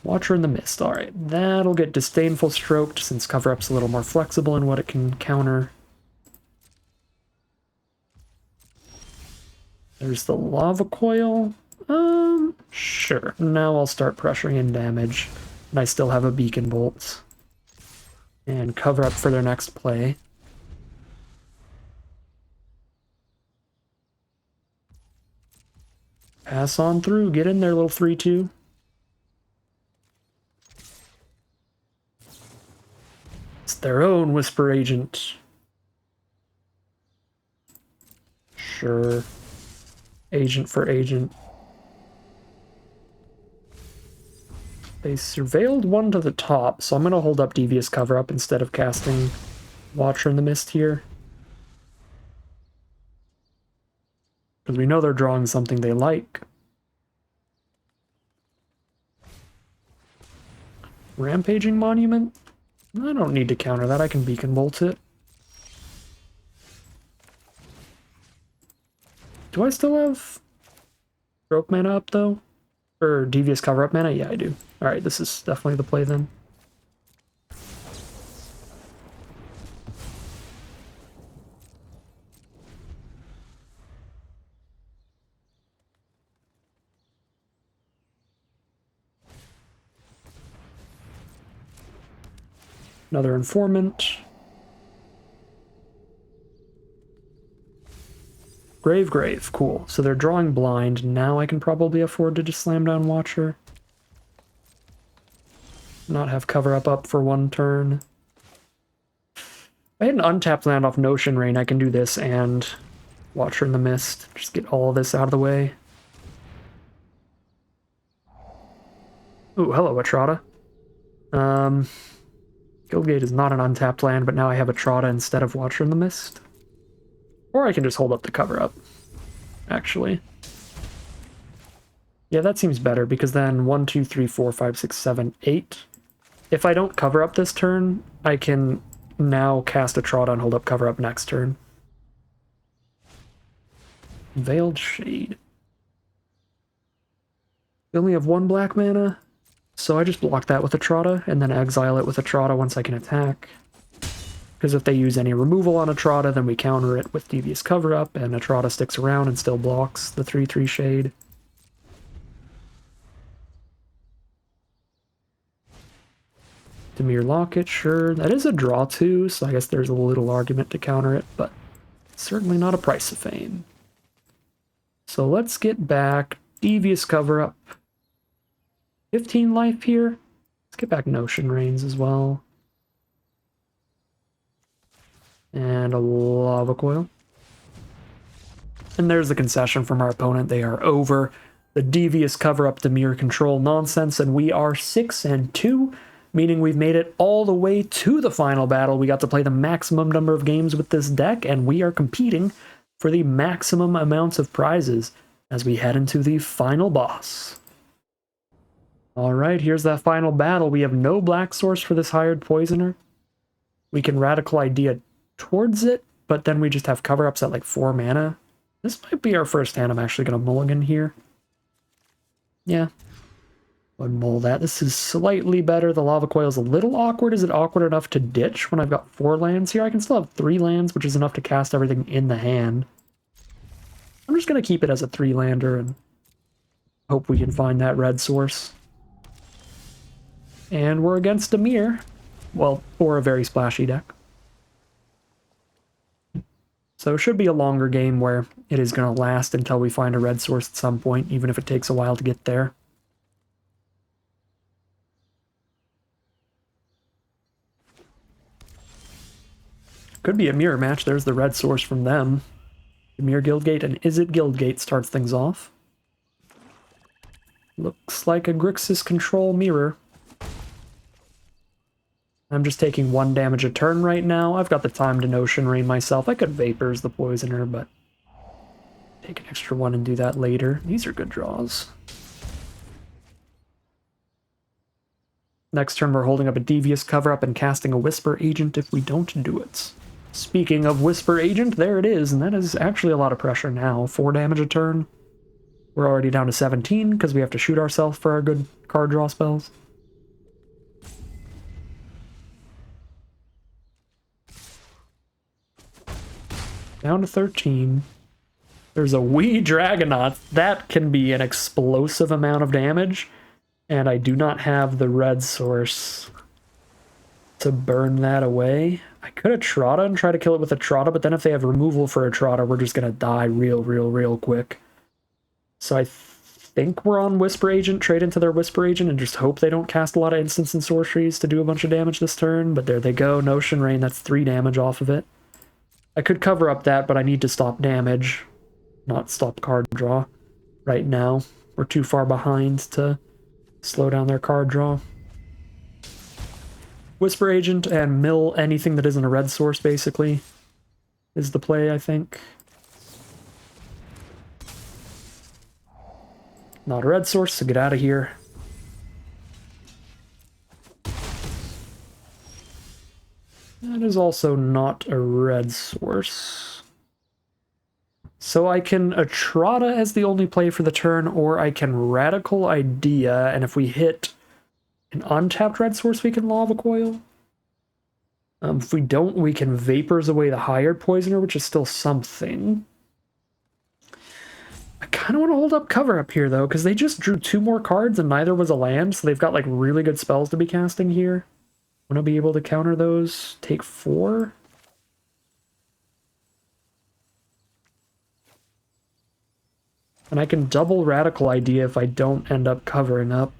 Watcher in the Mist. Alright, that'll get Disdainful Stroked, since Cover Up's a little more flexible in what it can counter. There's the Lava Coil. Sure. Now I'll start pressuring in damage. And I still have a Beacon Bolt. And Cover Up for their next play. Pass on through. Get in there, little 3-2. It's their own Whisper Agent. Sure. Agent for agent. They surveilled 1 to the top, so I'm going to hold up Devious Cover Up instead of casting Watcher in the Mist here. Because we know they're drawing something they like. Rampaging Monument? I don't need to counter that, I can Beacon Bolt it. Do I still have Stroke mana up, though? Or Devious Cover Up mana? Yeah, I do. Alright, this is definitely the play, then. Another Informant. Grave, cool. So they're drawing blind. Now I can probably afford to just slam down Watcher. Not have Cover Up for 1 turn. If I had an untapped land off Notion Rain, I can do this and Watcher in the Mist. Just get all of this out of the way. Ooh, hello, Atrata. Guildgate is not an untapped land, but now I have Atrata instead of Watcher in the Mist. Or I can just hold up the Cover Up, actually. Yeah, that seems better, because then 1, 2, 3, 4, 5, 6, 7, 8. If I don't Cover Up this turn, I can now cast Atrata and hold up Cover Up next turn. Veiled Shade. We only have 1 black mana, so I just block that with Atrata, and then exile it with Atrata once I can attack. Because if they use any removal on Atrata, then we counter it with Devious Cover Up, and Atrata sticks around and still blocks the 3/3 Shade. Dimir Locket, sure. That is a draw too, so I guess there's a little argument to counter it, but certainly not a price of fame. So let's get back Devious Cover Up. 15 life here. Let's get back Notion Rains as well. And a Lava Coil. And there's the concession from our opponent. They are over the Devious Cover Up Dimir control nonsense, and we are 6-2, meaning we've made it all the way to the final battle. We got to play the maximum number of games with this deck, and we are competing for the maximum amounts of prizes as we head into the final boss. Alright, here's that final battle. We have no black source for this Hired Poisoner. We can Radical Idea towards it, but then we just have Cover Ups at like 4 mana. This might be our first hand I'm actually going to mulligan here. Yeah. Would mull that. This is slightly better. The Lava Coil is a little awkward. Is it awkward enough to ditch when I've got 4 lands here? I can still have 3 lands, which is enough to cast everything in the hand. I'm just going to keep it as a 3-lander and hope we can find that red source. And we're against Dimir. Well, or a very splashy deck. So it should be a longer game where it is going to last until we find a red source at some point, even if it takes a while to get there. Could be a mirror match. There's the red source from them. Mirror Guildgate, and Is It Guildgate starts things off. Looks like a Grixis control mirror. I'm just taking 1 damage a turn right now. I've got the time to Notion Rain myself. I could Vapors the Poisoner, but take an extra 1 and do that later. These are good draws. Next turn we're holding up a Devious Cover-Up and casting a Whisper Agent if we don't do it. Speaking of Whisper Agent, there it is, and that is actually a lot of pressure now. 4 damage a turn. We're already down to 17 because we have to shoot ourselves for our good card draw spells. Down to 13. There's a wee Dragonaut. That can be an explosive amount of damage, and I do not have the red source to burn that away. I could have Trotta and try to kill it with a Trotta, but then if they have removal for a Trotta, we're just going to die real quick. So I think we're on Whisper Agent, trade into their Whisper Agent, and just hope they don't cast a lot of instants and sorceries to do a bunch of damage this turn. But there they go. Notion Rain, that's 3 damage off of it. I could cover up that, but I need to stop damage, not stop card draw right now. We're too far behind to slow down their card draw. Whisper Agent and mill anything that isn't a red source, basically, is the play, I think. Not a red source, so get out of here. That is also not a red source. So I can Atrata as the only play for the turn, or I can Radical Idea, and if we hit an untapped red source, we can Lava Coil. If we don't, we can Vapors away the Hired Poisoner, which is still something. I kind of want to hold up Cover Up here, though, because they just drew 2 more cards and neither was a land, so they've got, like, really good spells to be casting here. Want to be able to counter those. Take 4. And I can double Radical Idea if I don't end up covering up.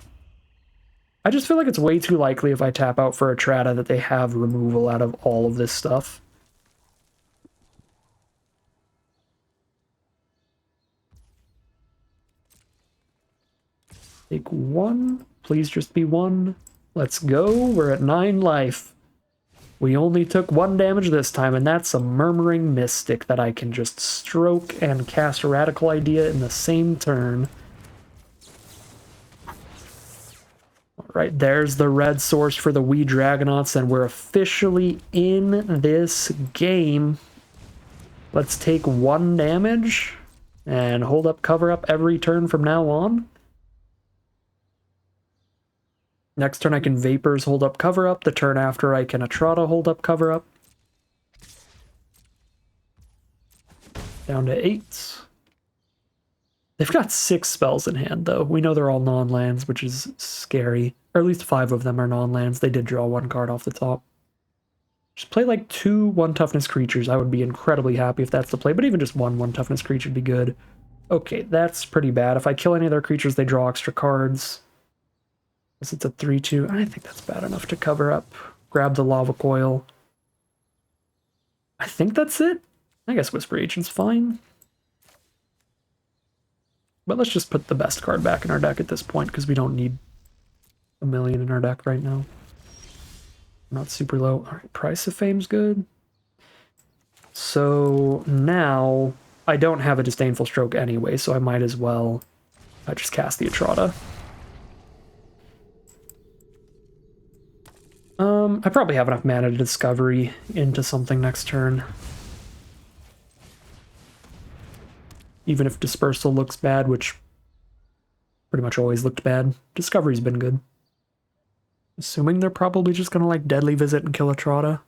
I just feel like it's way too likely if I tap out for a Trata that they have removal out of all of this stuff. Take 1. Please just be 1. Let's go. We're at 9 life. We only took 1 damage this time, and that's a Murmuring Mystic that I can just stroke and cast a Radical Idea in the same turn. Alright, there's the red source for the wee Dragonauts, and we're officially in this game. Let's take 1 damage and hold up Cover Up every turn from now on. Next turn I can Vapors, hold up Cover Up. The turn after I can Atrata, hold up Cover Up. Down to 8. They've got 6 spells in hand, though. We know they're all non-lands, which is scary. Or at least 5 of them are non-lands. They did draw 1 card off the top. Just play like 2 1-toughness creatures. I would be incredibly happy if that's the play, but even just 1 1-toughness creature would be good. Okay, that's pretty bad. If I kill any of their creatures, they draw extra cards. Guess it's a 3-2. I think that's bad enough to cover up. Grab the Lava Coil. I think that's it. I guess Whisper Agent's fine. But let's just put the best card back in our deck at this point, because we don't need a million in our deck right now. Not super low. Alright, Price of Fame's good. So now I don't have a Disdainful Stroke anyway, so I might as well just cast the Atrata. I probably have enough mana to Discovery into something next turn. Even if Dispersal looks bad, which pretty much always looked bad. Discovery's been good. Assuming they're probably just gonna like Deadly Visit and kill Atrata.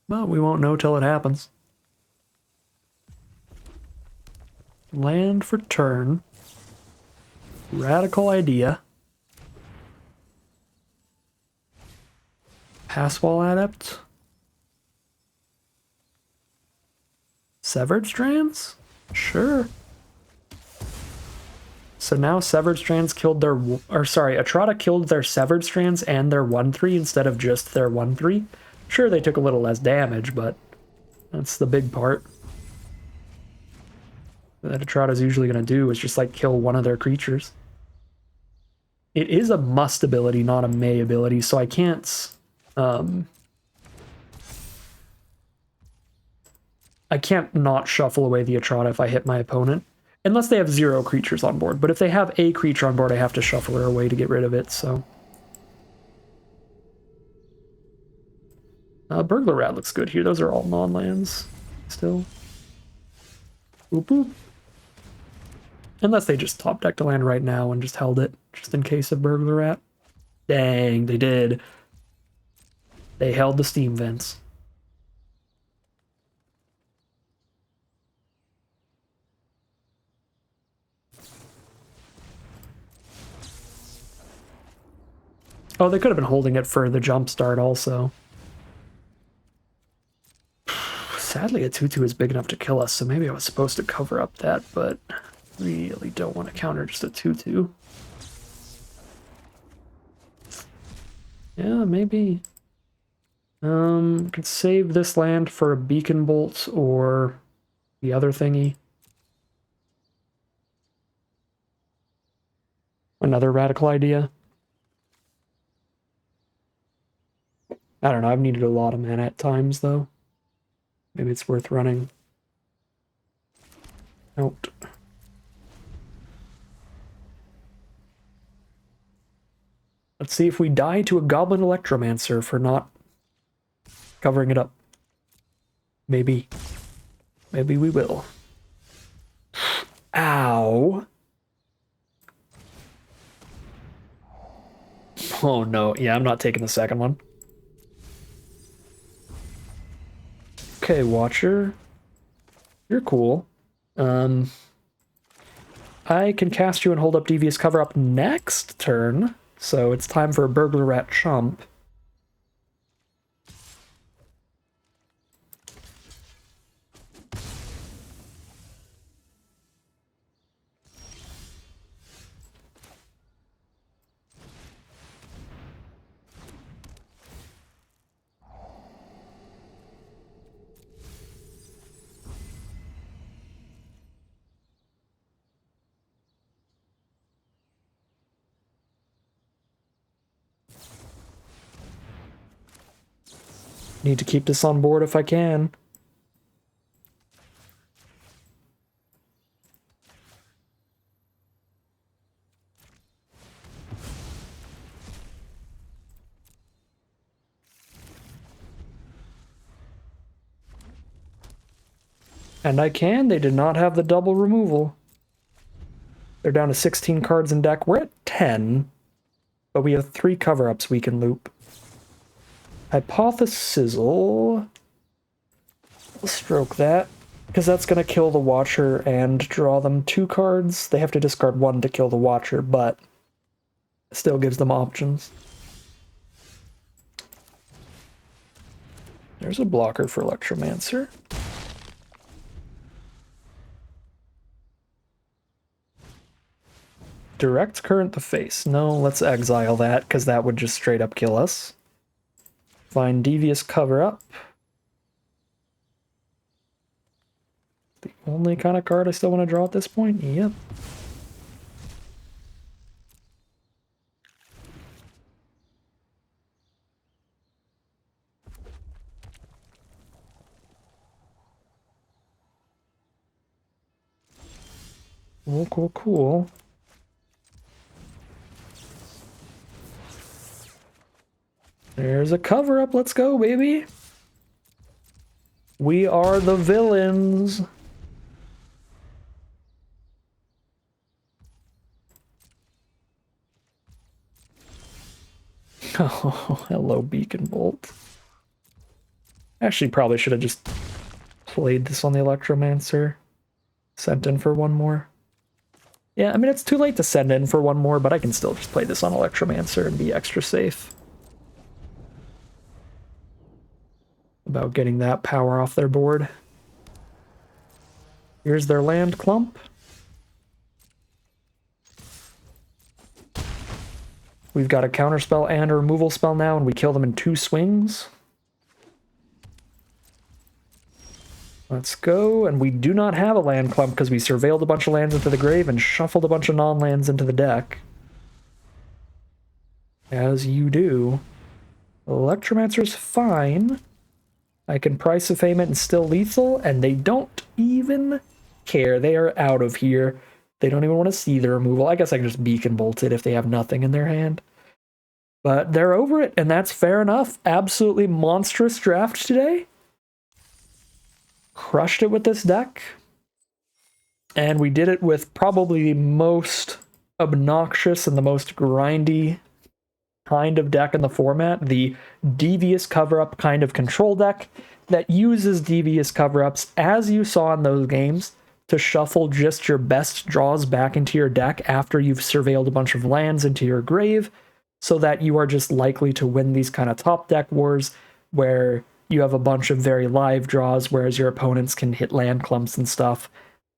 Well, we won't know till it happens. Land for turn. Radical idea. Passwall Adept. Severed Strands? Sure. So now Severed Strands killed their... Or sorry, Atrata killed their Severed Strands and their 1-3 instead of just their 1-3. Sure, they took a little less damage, but that's the big part. That Atrata's usually going to do is just, like, kill one of their creatures. It is a must ability, not a may ability, so I can't... I can't not shuffle away the Atrata if I hit my opponent. Unless they have 0 creatures on board. But if they have a creature on board, I have to shuffle her away to get rid of it, so... Burglar Rat looks good here. Those are all non-lands still. Boop boop. Unless they just top decked a land right now and just held it, just in case of Burglar Rat. Dang, they did. They held the steam vents. Oh, they could have been holding it for the jump start also. Sadly, a 2/2 is big enough to kill us, so maybe I was supposed to cover up that, but really don't want to counter just a 2/2. Yeah, maybe. Could save this land for a Beacon Bolt or the other thingy. Another radical idea. I don't know, I've needed a lot of mana at times, though. Maybe it's worth running. Out. Let's see if we die to a Goblin Electromancer for not covering it up. Maybe. Maybe we will. Ow. Oh no, yeah, I'm not taking the second one. Okay, Watcher. You're cool. I can cast you and hold up Devious Cover Up next turn, so it's time for a Burglar Rat chump. Need to keep this on board if I can. And I can. They did not have the double removal. They're down to 16 cards in deck. We're at 10, but we have 3 cover-ups we can loop. Hypothesis. I'll stroke that, because that's going to kill the Watcher and draw them 2 cards. They have to discard 1 to kill the Watcher, but it still gives them options. There's a blocker for Electromancer. Direct Current the face. No, let's exile that, because that would just straight up kill us. Find Devious Cover Up. The only kind of card I still want to draw at this point? Yep. Cool, cool, cool. There's a cover-up. Let's go, baby. We are the villains. Oh, hello, Beacon Bolt. Actually, probably should have just played this on the Electromancer. Sent in for 1 more. Yeah, I mean, it's too late to send in for one more, but I can still just play this on Electromancer and be extra safe about getting that power off their board. Here's their land clump. We've got a counterspell and a removal spell now, and we kill them in 2 swings. Let's go, and we do not have a land clump because we surveilled a bunch of lands into the grave and shuffled a bunch of non-lands into the deck. As you do. Electromancer's fine. I can Price of Fame it and still lethal, and they don't even care. They are out of here. They don't even want to see the removal. I guess I can just Beacon Bolt it if they have nothing in their hand. But they're over it, and that's fair enough. Absolutely monstrous draft today. Crushed it with this deck. And we did it with probably the most obnoxious and the most grindy kind of deck in the format, the Devious Cover-Up kind of control deck that uses Devious Cover-Ups, as you saw in those games, to shuffle just your best draws back into your deck after you've surveilled a bunch of lands into your grave, so that you are just likely to win these kind of top deck wars where you have a bunch of very live draws, whereas your opponents can hit land clumps and stuff.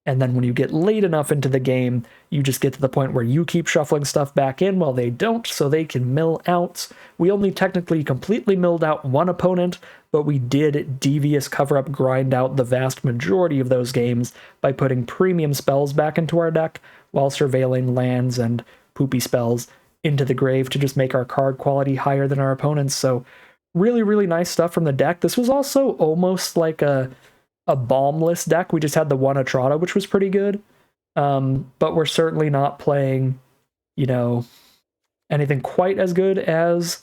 And then when you get late enough into the game, you just get to the point where you keep shuffling stuff back in while they don't, so they can mill out. We only technically completely milled out one opponent, but we did Devious Cover-Up grind out the vast majority of those games by putting premium spells back into our deck while surveilling lands and poopy spells into the grave to just make our card quality higher than our opponents. So really, really nice stuff from the deck. This was also almost like a bombless deck. We just had the one Atrata, which was pretty good. But we're certainly not playing, you know, anything quite as good as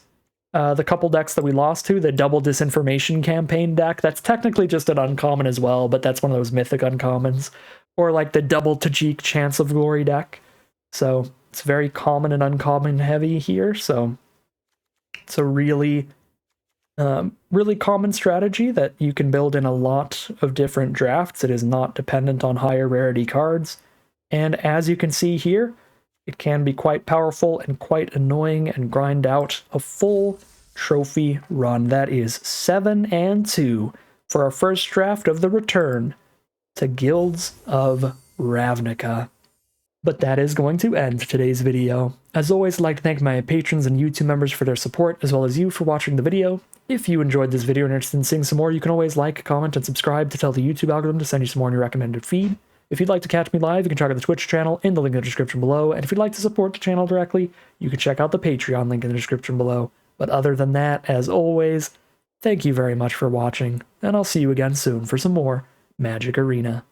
the couple decks that we lost to. The double Disinformation Campaign deck, that's technically just an uncommon as well, but that's one of those mythic uncommons. Or like the double Tajik Chance of Glory deck. So it's very common and uncommon heavy here. So it's a really really common strategy that you can build in a lot of different drafts. It is not dependent on higher rarity cards. And as you can see here, it can be quite powerful and quite annoying and grind out a full trophy run. That is 7-2 for our first draft of the return to Guilds of Ravnica. But that is going to end today's video. As always, I'd like to thank my patrons and YouTube members for their support, as well as you for watching the video. If you enjoyed this video and are interested in seeing some more, you can always like, comment, and subscribe to tell the YouTube algorithm to send you some more in your recommended feed. If you'd like to catch me live, you can check out the Twitch channel in the link in the description below, and if you'd like to support the channel directly, you can check out the Patreon link in the description below. But other than that, as always, thank you very much for watching, and I'll see you again soon for some more Magic Arena.